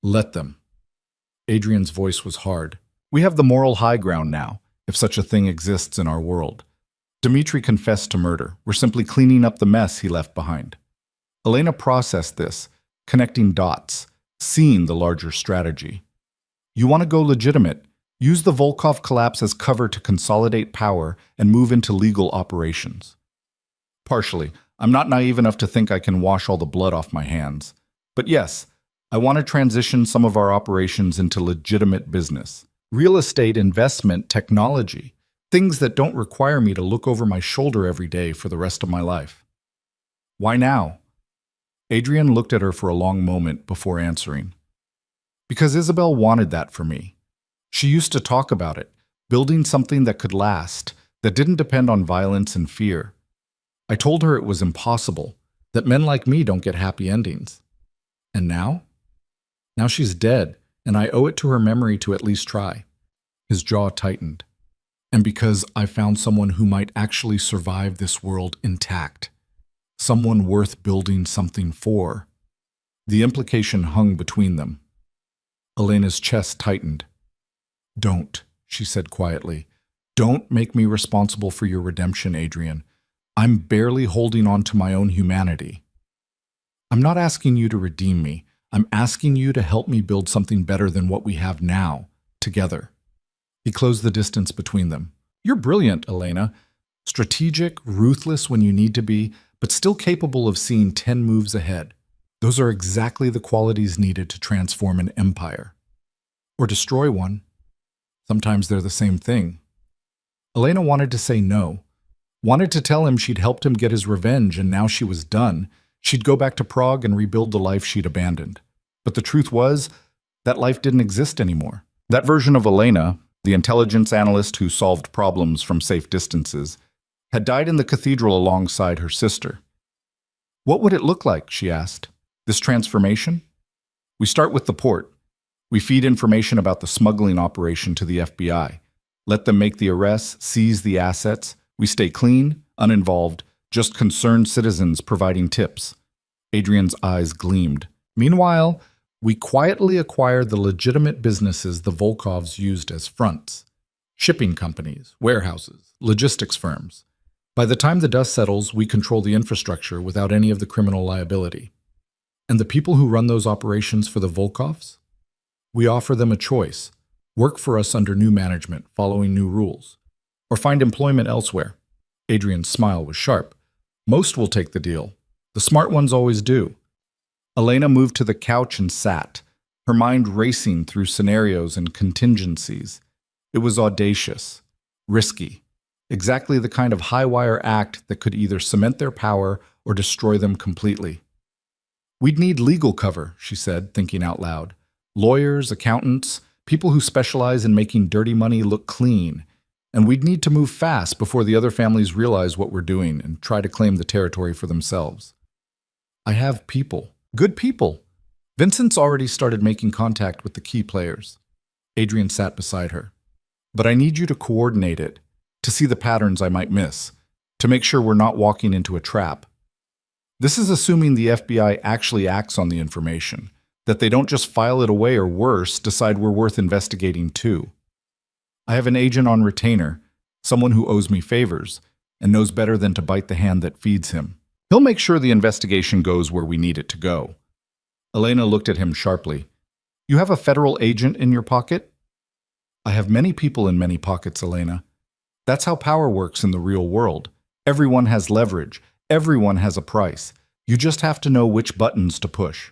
Let them. Adrian's voice was hard. We have the moral high ground now, if such a thing exists in our world. Dmitri confessed to murder. We're simply cleaning up the mess he left behind. Elena processed this, connecting dots, seeing the larger strategy. You want to go legitimate? Use the Volkov collapse as cover to consolidate power and move into legal operations. Partially. I'm not naive enough to think I can wash all the blood off my hands. But yes, I want to transition some of our operations into legitimate business. Real estate, investment, technology. Things that don't require me to look over my shoulder every day for the rest of my life. Why now? Adrian looked at her for a long moment before answering. Because Isabel wanted that for me. She used to talk about it, building something that could last, that didn't depend on violence and fear. I told her it was impossible, that men like me don't get happy endings. And now? Now she's dead, and I owe it to her memory to at least try. His jaw tightened. And because I found someone who might actually survive this world intact. Someone worth building something for. The implication hung between them. Elena's chest tightened. Don't, she said quietly. Don't make me responsible for your redemption, Adrian. I'm barely holding on to my own humanity. I'm not asking you to redeem me. I'm asking you to help me build something better than what we have now, together. He closed the distance between them. You're brilliant, Elena. Strategic, ruthless when you need to be, but still capable of seeing 10 moves ahead. Those are exactly the qualities needed to transform an empire. Or destroy one. Sometimes they're the same thing. Elena wanted to say no. Wanted to tell him she'd helped him get his revenge and now she was done. She'd go back to Prague and rebuild the life she'd abandoned. But the truth was, that life didn't exist anymore. That version of Elena, the intelligence analyst who solved problems from safe distances, had died in the cathedral alongside her sister. What would it look like, she asked. This transformation? We start with the port. We feed information about the smuggling operation to the FBI. Let them make the arrests, seize the assets. We stay clean, uninvolved, just concerned citizens providing tips. Adrian's eyes gleamed. Meanwhile, we quietly acquire the legitimate businesses the Volkovs used as fronts. Shipping companies, warehouses, logistics firms. By the time the dust settles, we control the infrastructure without any of the criminal liability. And the people who run those operations for the Volkovs? We offer them a choice. Work for us under new management, following new rules. Or find employment elsewhere. Adrian's smile was sharp. Most will take the deal. The smart ones always do. Elena moved to the couch and sat, her mind racing through scenarios and contingencies. It was audacious, risky, exactly the kind of high-wire act that could either cement their power or destroy them completely. We'd need legal cover, she said, thinking out loud. Lawyers, accountants, people who specialize in making dirty money look clean. And we'd need to move fast before the other families realize what we're doing and try to claim the territory for themselves. I have people. Good people. Vincent's already started making contact with the key players. Adrian sat beside her. But I need you to coordinate it, to see the patterns I might miss, to make sure we're not walking into a trap. This is assuming the FBI actually acts on the information, that they don't just file it away or worse, decide we're worth investigating too. I have an agent on retainer, someone who owes me favors, and knows better than to bite the hand that feeds him. He'll make sure the investigation goes where we need it to go. Elena looked at him sharply. You have a federal agent in your pocket? I have many people in many pockets, Elena. That's how power works in the real world. Everyone has leverage. Everyone has a price. You just have to know which buttons to push.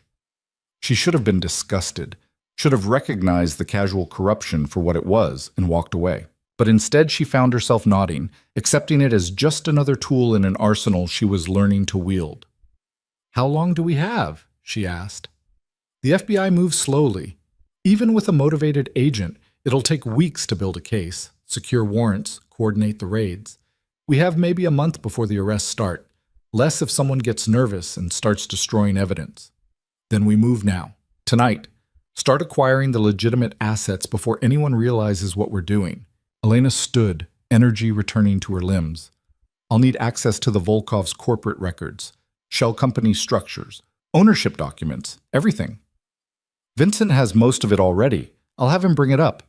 She should have been disgusted, should have recognized the casual corruption for what it was and walked away. But instead she found herself nodding, accepting it as just another tool in an arsenal she was learning to wield. How long do we have? she asked. The FBI moves slowly. Even with a motivated agent, it'll take weeks to build a case, secure warrants, coordinate the raids. We have maybe a month before the arrests start, less if someone gets nervous and starts destroying evidence. Then we move now, tonight. Start acquiring the legitimate assets before anyone realizes what we're doing. Elena stood, energy returning to her limbs. I'll need access to the Volkov's corporate records, shell company structures, ownership documents, everything. Vincent has most of it already. I'll have him bring it up.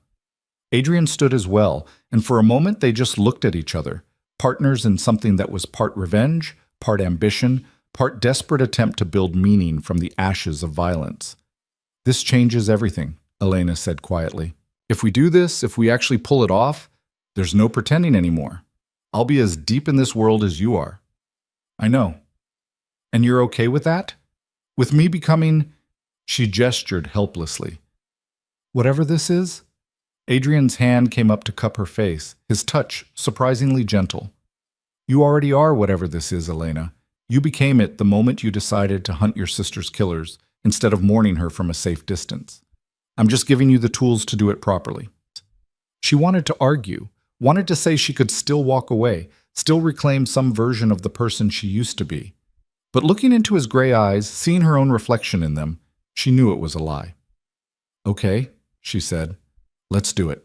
Adrian stood as well, and for a moment they just looked at each other, partners in something that was part revenge, part ambition, part desperate attempt to build meaning from the ashes of violence. This changes everything, Elena said quietly. If we do this, if we actually pull it off, there's no pretending anymore. I'll be as deep in this world as you are. I know. And you're okay with that? With me becoming... She gestured helplessly. Whatever this is? Adrian's hand came up to cup her face, his touch surprisingly gentle. You already are whatever this is, Elena. You became it the moment you decided to hunt your sister's killers, instead of mourning her from a safe distance. I'm just giving you the tools to do it properly. She wanted to argue, wanted to say she could still walk away, still reclaim some version of the person she used to be. But looking into his gray eyes, seeing her own reflection in them, she knew it was a lie. Okay, she said. Let's do it.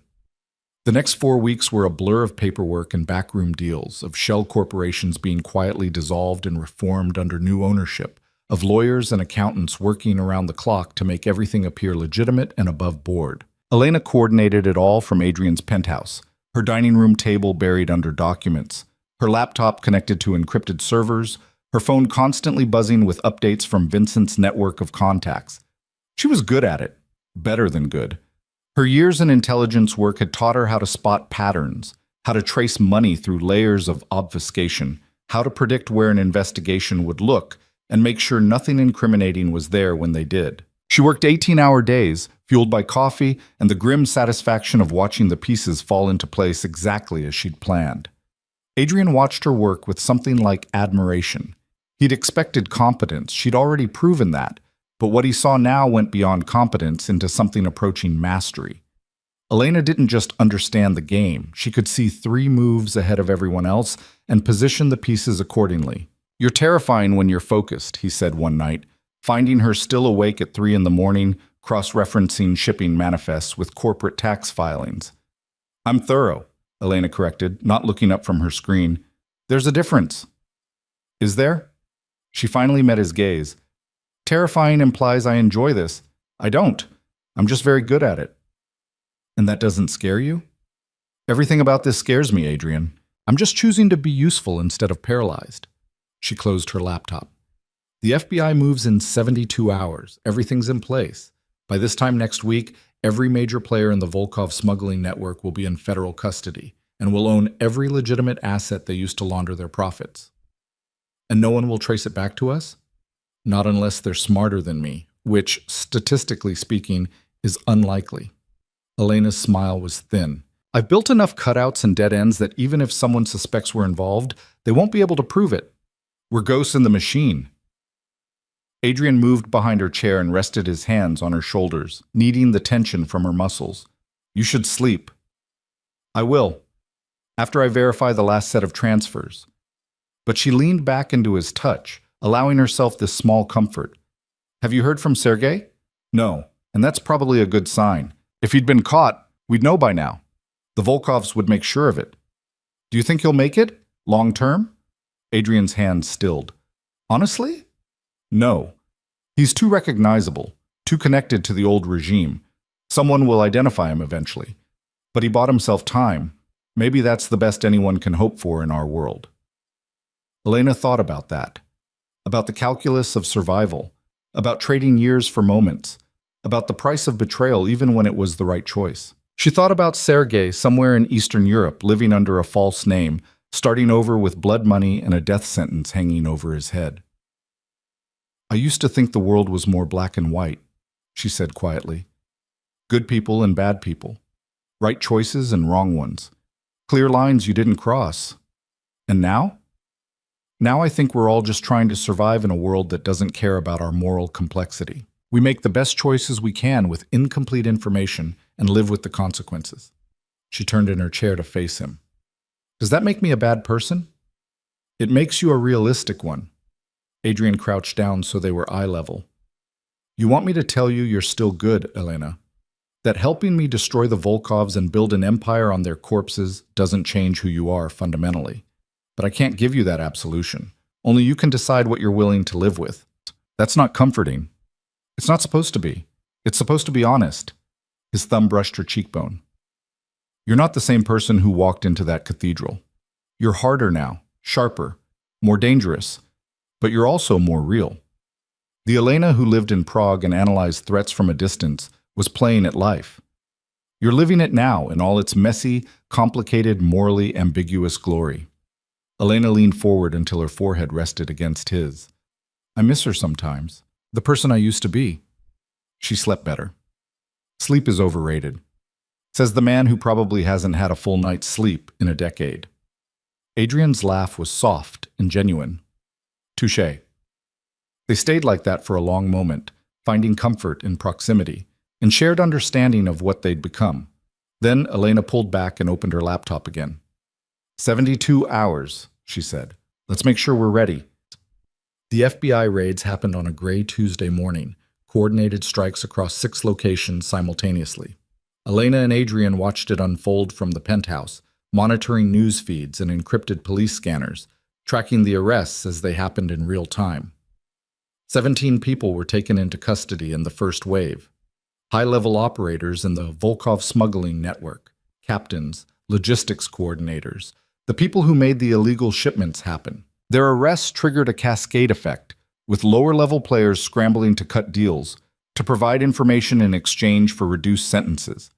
The next 4 weeks were a blur of paperwork and backroom deals, of shell corporations being quietly dissolved and reformed under new ownership, of lawyers and accountants working around the clock to make everything appear legitimate and above board. Elena coordinated it all from Adrian's penthouse, her dining room table buried under documents, her laptop connected to encrypted servers, her phone constantly buzzing with updates from Vincent's network of contacts. She was good at it, better than good. Her years in intelligence work had taught her how to spot patterns, how to trace money through layers of obfuscation, how to predict where an investigation would look, and make sure nothing incriminating was there when they did. She worked 18-hour days, fueled by coffee and the grim satisfaction of watching the pieces fall into place exactly as she'd planned. Adrian watched her work with something like admiration. He'd expected competence, she'd already proven that, but what he saw now went beyond competence into something approaching mastery. Elena didn't just understand the game, she could see 3 moves ahead of everyone else and position the pieces accordingly. You're terrifying when you're focused, he said one night, finding her still awake at 3 in the morning, cross-referencing shipping manifests with corporate tax filings. I'm thorough, Elena corrected, not looking up from her screen. There's a difference. Is there? She finally met his gaze. Terrifying implies I enjoy this. I don't. I'm just very good at it. And that doesn't scare you? Everything about this scares me, Adrian. I'm just choosing to be useful instead of paralyzed. She closed her laptop. The FBI moves in 72 hours. Everything's in place. By this time next week, every major player in the Volkov smuggling network will be in federal custody and will own every legitimate asset they used to launder their profits. And no one will trace it back to us? Not unless they're smarter than me, which, statistically speaking, is unlikely. Elena's smile was thin. I've built enough cutouts and dead ends that even if someone suspects we're involved, they won't be able to prove it. We're ghosts in the machine. Adrian moved behind her chair and rested his hands on her shoulders, kneading the tension from her muscles. You should sleep. I will, after I verify the last set of transfers. But she leaned back into his touch, allowing herself this small comfort. Have you heard from Sergei? No, and that's probably a good sign. If he'd been caught, we'd know by now. The Volkovs would make sure of it. Do you think he'll make it? Long term? Adrian's hand stilled. Honestly? No. He's too recognizable, too connected to the old regime. Someone will identify him eventually. But he bought himself time. Maybe that's the best anyone can hope for in our world. Elena thought about that. About the calculus of survival. About trading years for moments. About the price of betrayal even when it was the right choice. She thought about Sergei somewhere in Eastern Europe, living under a false name, starting over with blood money and a death sentence hanging over his head. I used to think the world was more black and white, she said quietly. Good people and bad people. Right choices and wrong ones. Clear lines you didn't cross. And now? Now I think we're all just trying to survive in a world that doesn't care about our moral complexity. We make the best choices we can with incomplete information and live with the consequences." She turned in her chair to face him. "Does that make me a bad person?" "It makes you a realistic one." Adrian crouched down so they were eye level. "You want me to tell you you're still good, Elena? That helping me destroy the Volkovs and build an empire on their corpses doesn't change who you are fundamentally. But I can't give you that absolution. Only you can decide what you're willing to live with. That's not comforting. It's not supposed to be. It's supposed to be honest." His thumb brushed her cheekbone. "You're not the same person who walked into that cathedral. You're harder now, sharper, more dangerous, but you're also more real. The Elena who lived in Prague and analyzed threats from a distance was playing it life. You're living it now in all its messy, complicated, morally ambiguous glory." Elena leaned forward until her forehead rested against his. "I miss her sometimes. The person I used to be. She slept better." "Sleep is overrated," says the man who probably hasn't had a full night's sleep in a decade. Adrian's laugh was soft and genuine. "Touché." They stayed like that for a long moment, finding comfort in proximity and shared understanding of what they'd become. Then Elena pulled back and opened her laptop again. 72 hours, she said. "Let's make sure we're ready." The FBI raids happened on a gray Tuesday morning, coordinated strikes across 6 locations simultaneously. Elena and Adrian watched it unfold from the penthouse, monitoring news feeds and encrypted police scanners, tracking the arrests as they happened in real time. 17 people were taken into custody in the first wave. High-level operators in the Volkov smuggling network, captains, logistics coordinators, the people who made the illegal shipments happen. Their arrests triggered a cascade effect, with lower-level players scrambling to cut deals, to provide information in exchange for reduced sentences.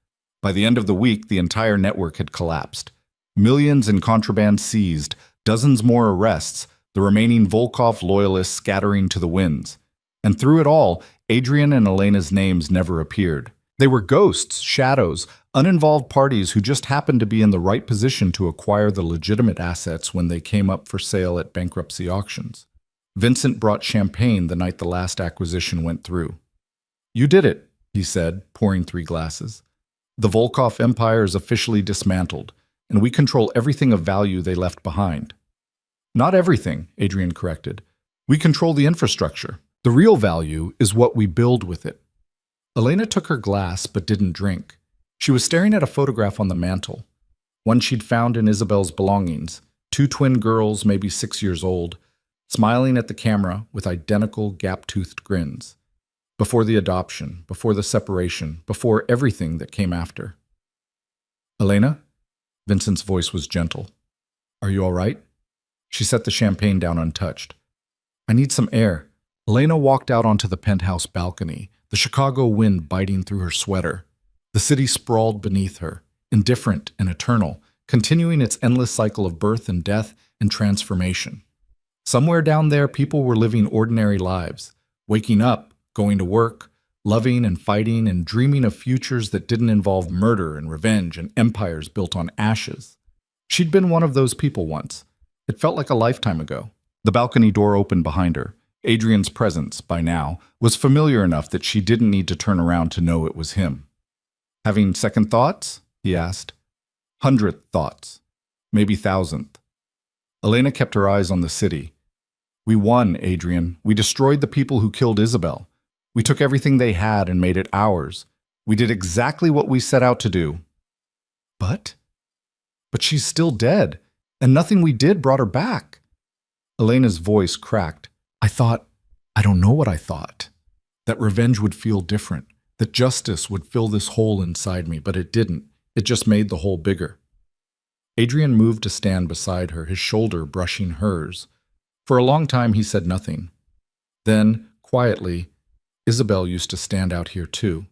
By the end of the week, the entire network had collapsed. Millions in contraband seized, dozens more arrests, the remaining Volkov loyalists scattering to the winds. And through it all, Adrian and Elena's names never appeared. They were ghosts, shadows, uninvolved parties who just happened to be in the right position to acquire the legitimate assets when they came up for sale at bankruptcy auctions. Vincent brought champagne the night the last acquisition went through. "You did it," he said, pouring 3 glasses. "The Volkov empire is officially dismantled, and we control everything of value they left behind." "Not everything," Adrian corrected. "We control the infrastructure. The real value is what we build with it." Elena took her glass but didn't drink. She was staring at a photograph on the mantel, one she'd found in Isabel's belongings, 2 twin girls, maybe 6 years old, smiling at the camera with identical gap-toothed grins. Before the adoption, before the separation, before everything that came after. "Elena?" Vincent's voice was gentle. "Are you all right?" She set the champagne down untouched. "I need some air." Elena walked out onto the penthouse balcony, the Chicago wind biting through her sweater. The city sprawled beneath her, indifferent and eternal, continuing its endless cycle of birth and death and transformation. Somewhere down there, people were living ordinary lives, waking up, going to work, loving and fighting and dreaming of futures that didn't involve murder and revenge and empires built on ashes. She'd been one of those people once. It felt like a lifetime ago. The balcony door opened behind her. Adrian's presence, by now, was familiar enough that she didn't need to turn around to know it was him. "Having second thoughts?" he asked. 100th thoughts. Maybe 1,000th. Elena kept her eyes on the city. "We won, Adrian. We destroyed the people who killed Isabel. We took everything they had and made it ours. We did exactly what we set out to do." But she's still dead, and nothing we did brought her back." Elena's voice cracked. I don't know what I thought. That revenge would feel different, that justice would fill this hole inside me, but it didn't. It just made the hole bigger." Adrian moved to stand beside her, his shoulder brushing hers. For a long time he said nothing. Then, quietly, "Isabel used to stand out here too.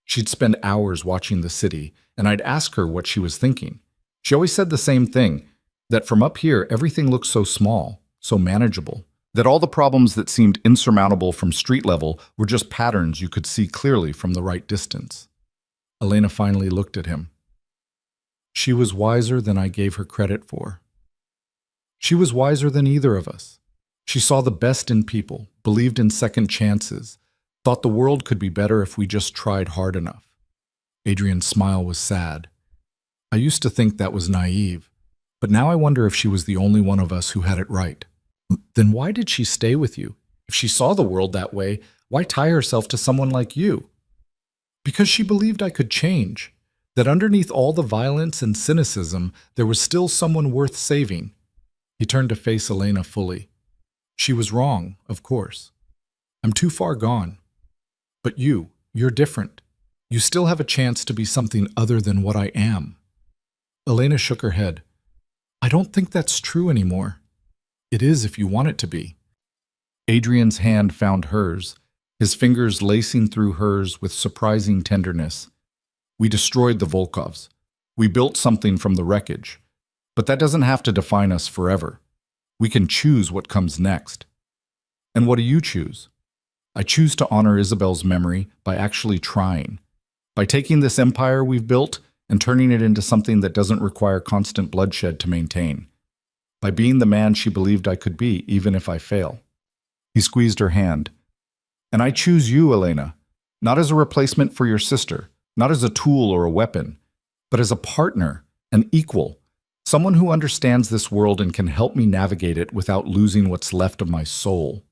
She'd spend hours watching the city, and I'd ask her what she was thinking. She always said the same thing, that from up here everything looked so small, so manageable, that all the problems that seemed insurmountable from street level were just patterns you could see clearly from the right distance." Elena finally looked at him. "She was wiser than I gave her credit for." She was wiser than either of us. She saw the best in people, believed in second chances, thought the world could be better if we just tried hard enough. Adrian's smile was sad. I used to think that was naive, but now I wonder if she was the only one of us who had it right. Then why did she stay with you? If she saw the world that way, why tie herself to someone like you? Because she believed I could change, that underneath all the violence and cynicism, there was still someone worth saving. He turned to face Elena fully. She was wrong, of course. I'm too far gone. But you're different. You still have a chance to be something other than what I am. Elena shook her head. I don't think that's true anymore. It is if you want it to be. Adrian's hand found hers, his fingers lacing through hers with surprising tenderness. We destroyed the Volkovs. We built something from the wreckage. But that doesn't have to define us forever. We can choose what comes next. And what do you choose? I choose to honor Isabel's memory by actually trying. By taking this empire we've built and turning it into something that doesn't require constant bloodshed to maintain. By being the man she believed I could be, even if I fail. He squeezed her hand. And I choose you, Elena, not as a replacement for your sister, not as a tool or a weapon, but as a partner, an equal, someone who understands this world and can help me navigate it without losing what's left of my soul.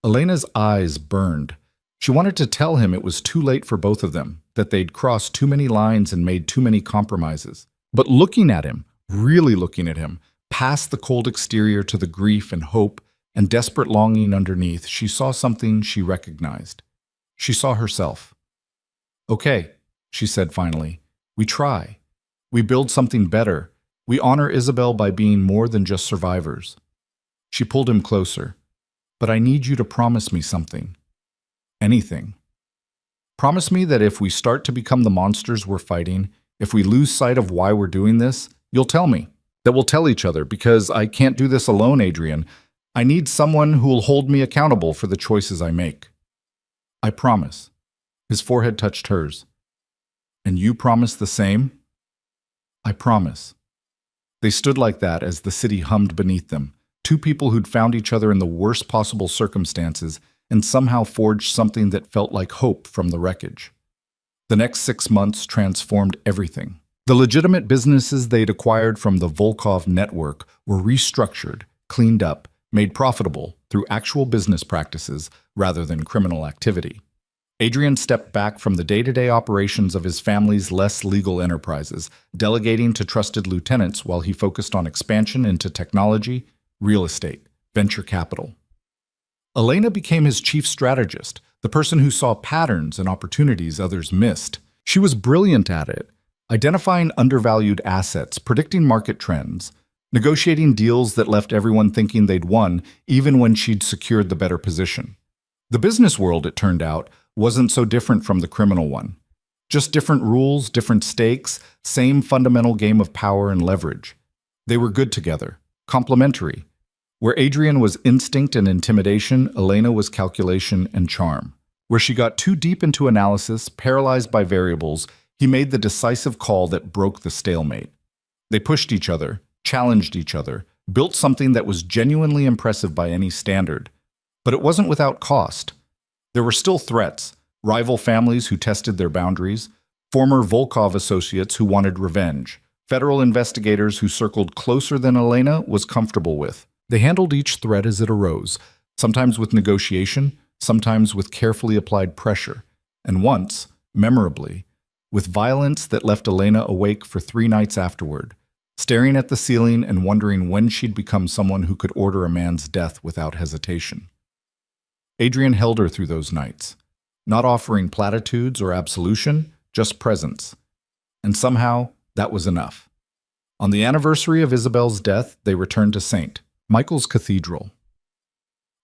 Elena's eyes burned. She wanted to tell him it was too late for both of them, that they'd crossed too many lines and made too many compromises. But looking at him, really looking at him, past the cold exterior to the grief and hope and desperate longing underneath, she saw something she recognized. She saw herself. Okay, she said finally, we try. We build something better. We honor Isabel by being more than just survivors. She pulled him closer. But I need you to promise me something. Anything. Promise me that if we start to become the monsters we're fighting, if we lose sight of why we're doing this, you'll tell me. That we'll tell each other, because I can't do this alone, Adrian. I need someone who'll hold me accountable for the choices I make. I promise. His forehead touched hers. And you promise the same? I promise. They stood like that as the city hummed beneath them. Two people who'd found each other in the worst possible circumstances and somehow forged something that felt like hope from the wreckage. The next 6 months transformed everything. The legitimate businesses they'd acquired from the Volkov network were restructured, cleaned up, made profitable through actual business practices rather than criminal activity. Adrian stepped back from the day-to-day operations of his family's less legal enterprises, delegating to trusted lieutenants while he focused on expansion into technology, real estate, venture capital. Elena became his chief strategist, the person who saw patterns and opportunities others missed. She was brilliant at it, identifying undervalued assets, predicting market trends, negotiating deals that left everyone thinking they'd won, even when she'd secured the better position. The business world, it turned out, wasn't so different from the criminal one. Just different rules, different stakes, same fundamental game of power and leverage. They were good together, complementary. Where Adrian was instinct and intimidation, Elena was calculation and charm. Where she got too deep into analysis, paralyzed by variables, he made the decisive call that broke the stalemate. They pushed each other, challenged each other, built something that was genuinely impressive by any standard. But it wasn't without cost. There were still threats, rival families who tested their boundaries, former Volkov associates who wanted revenge, federal investigators who circled closer than Elena was comfortable with. They handled each threat as it arose, sometimes with negotiation, sometimes with carefully applied pressure, and once, memorably, with violence that left Elena awake for 3 nights afterward, staring at the ceiling and wondering when she'd become someone who could order a man's death without hesitation. Adrian held her through those nights, not offering platitudes or absolution, just presence. And somehow, that was enough. On the anniversary of Isabel's death, they returned to St. Michael's Cathedral.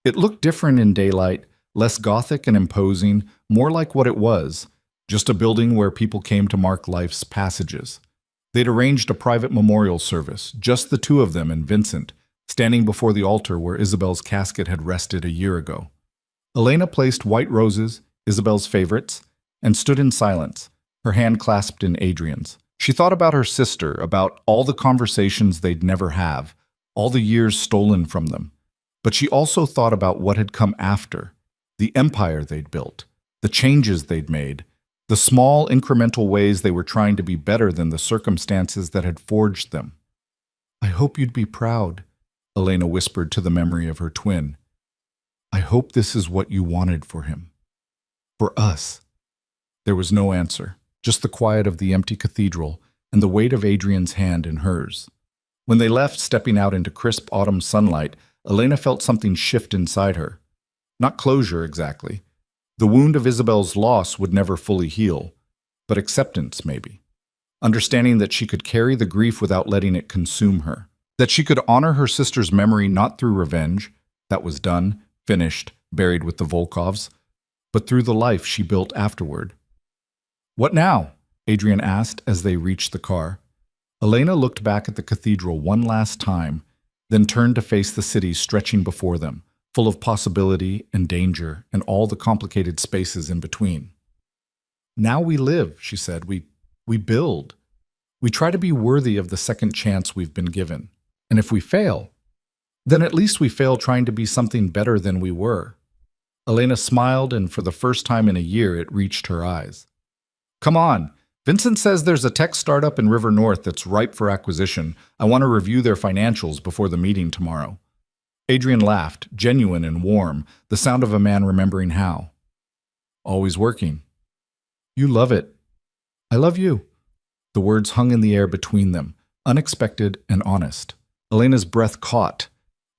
It looked different in daylight, less gothic and imposing, more like what it was, just a building where people came to mark life's passages. They'd arranged a private memorial service, just the two of them and Vincent, standing before the altar where Isabel's casket had rested a year ago. Elena placed white roses, Isabel's favorites, and stood in silence, her hand clasped in Adrian's. She thought about her sister, about all the conversations they'd never have, all the years stolen from them. But she also thought about what had come after, the empire they'd built, the changes they'd made, the small incremental ways they were trying to be better than the circumstances that had forged them. "I hope you'd be proud," Elena whispered to the memory of her twin. "I hope this is what you wanted for him. For us." There was no answer, just the quiet of the empty cathedral and the weight of Adrian's hand in hers. When they left, stepping out into crisp autumn sunlight, Elena felt something shift inside her. Not closure, exactly. The wound of Isabel's loss would never fully heal, but acceptance, maybe. Understanding that she could carry the grief without letting it consume her. That she could honor her sister's memory not through revenge, that was done, finished, buried with the Volkovs, but through the life she built afterward. "What now?" Adrian asked as they reached the car. Elena looked back at the cathedral one last time, then turned to face the city stretching before them, full of possibility and danger and all the complicated spaces in between. "Now we live," she said. We build. We try to be worthy of the second chance we've been given. And if we fail, then at least we fail trying to be something better than we were." Elena smiled, and for the first time in a year it reached her eyes. "Come on. Vincent says there's a tech startup in River North that's ripe for acquisition. I want to review their financials before the meeting tomorrow." Adrian laughed, genuine and warm, the sound of a man remembering how. "Always working." "You love it." "I love you." The words hung in the air between them, unexpected and honest. Elena's breath caught.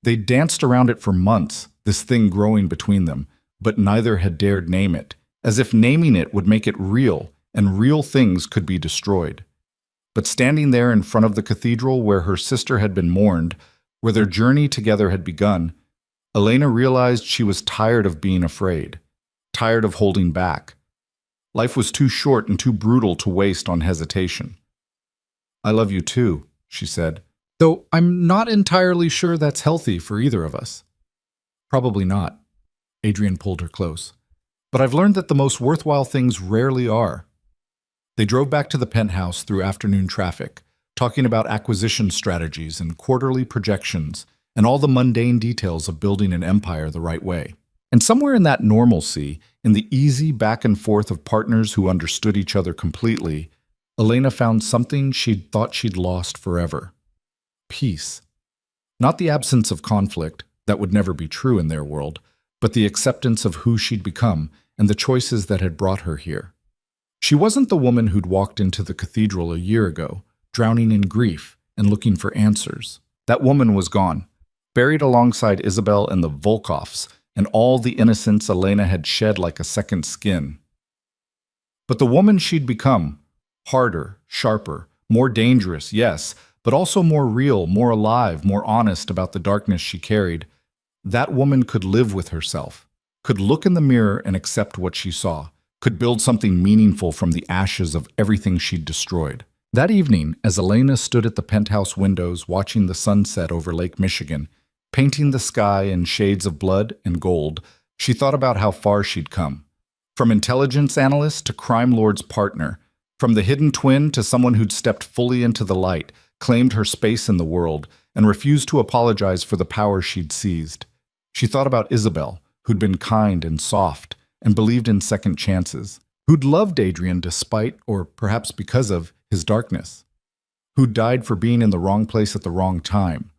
They'd danced around it for months, this thing growing between them, but neither had dared name it, as if naming it would make it real, and real things could be destroyed. But standing there in front of the cathedral where her sister had been mourned, where their journey together had begun, Elena realized she was tired of being afraid, tired of holding back. Life was too short and too brutal to waste on hesitation. "I love you too," she said, "though I'm not entirely sure that's healthy for either of us." "Probably not." Adrian pulled her close. "But I've learned that the most worthwhile things rarely are." They drove back to the penthouse through afternoon traffic, talking about acquisition strategies and quarterly projections and all the mundane details of building an empire the right way. And somewhere in that normalcy, in the easy back and forth of partners who understood each other completely, Elena found something she'd thought she'd lost forever. Peace. Not the absence of conflict, that would never be true in their world, but the acceptance of who she'd become and the choices that had brought her here. She wasn't the woman who'd walked into the cathedral a year ago, drowning in grief and looking for answers. That woman was gone, buried alongside Isabel and the Volkovs, and all the innocence Elena had shed like a second skin. But the woman she'd become, harder, sharper, more dangerous, yes, but also more real, more alive, more honest about the darkness she carried, that woman could live with herself, could look in the mirror and accept what she saw, could build something meaningful from the ashes of everything she'd destroyed. That evening, as Elena stood at the penthouse windows watching the sunset over Lake Michigan, painting the sky in shades of blood and gold, she thought about how far she'd come. From intelligence analyst to crime lord's partner, from the hidden twin to someone who'd stepped fully into the light, claimed her space in the world, and refused to apologize for the power she'd seized. She thought about Isabel, who'd been kind and soft, and believed in second chances, who'd loved Adrian despite, or perhaps because of, his darkness, who'd died for being in the wrong place at the wrong time,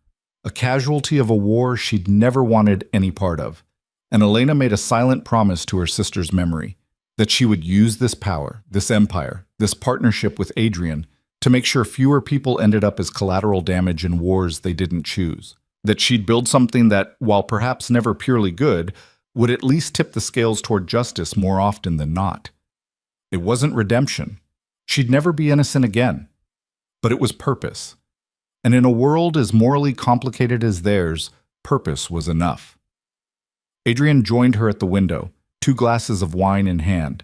a casualty of a war she'd never wanted any part of. And Elena made a silent promise to her sister's memory, that she would use this power, this empire, this partnership with Adrian, to make sure fewer people ended up as collateral damage in wars they didn't choose. That she'd build something that, while perhaps never purely good, would at least tip the scales toward justice more often than not. It wasn't redemption. She'd never be innocent again. But it was purpose. And in a world as morally complicated as theirs, purpose was enough. Adrian joined her at the window, 2 glasses of wine in hand.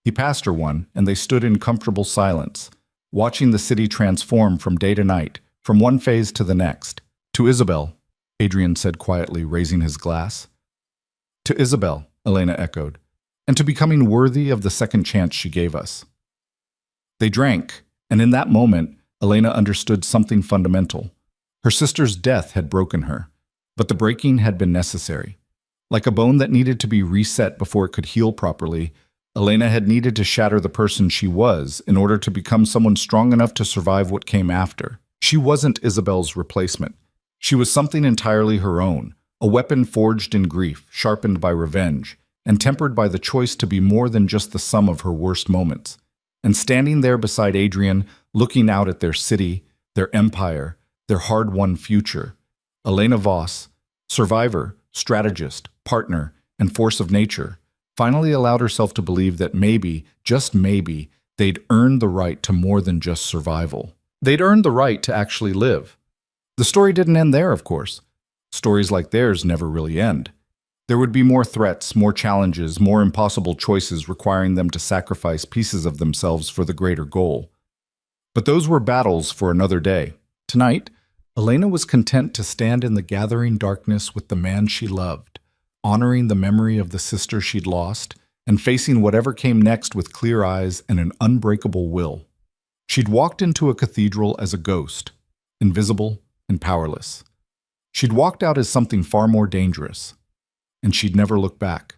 He passed her one, and they stood in comfortable silence, watching the city transform from day to night, from one phase to the next. "To Isabel," Adrian said quietly, raising his glass. "To Isabel," Elena echoed, "and to becoming worthy of the second chance she gave us." They drank, and in that moment, Elena understood something fundamental. Her sister's death had broken her, but the breaking had been necessary. Like a bone that needed to be reset before it could heal properly, Elena had needed to shatter the person she was in order to become someone strong enough to survive what came after. She wasn't Isabel's replacement. She was something entirely her own, a weapon forged in grief, sharpened by revenge, and tempered by the choice to be more than just the sum of her worst moments. And standing there beside Adrian, looking out at their city, their empire, their hard-won future, Elena Voss, survivor, strategist, partner, and force of nature, finally allowed herself to believe that maybe, just maybe, they'd earned the right to more than just survival. They'd earned the right to actually live. The story didn't end there, of course. Stories like theirs never really end. There would be more threats, more challenges, more impossible choices requiring them to sacrifice pieces of themselves for the greater goal. But those were battles for another day. Tonight, Elena was content to stand in the gathering darkness with the man she loved, honoring the memory of the sister she'd lost, and facing whatever came next with clear eyes and an unbreakable will. She'd walked into a cathedral as a ghost, invisible and powerless. She'd walked out as something far more dangerous, and she'd never looked back.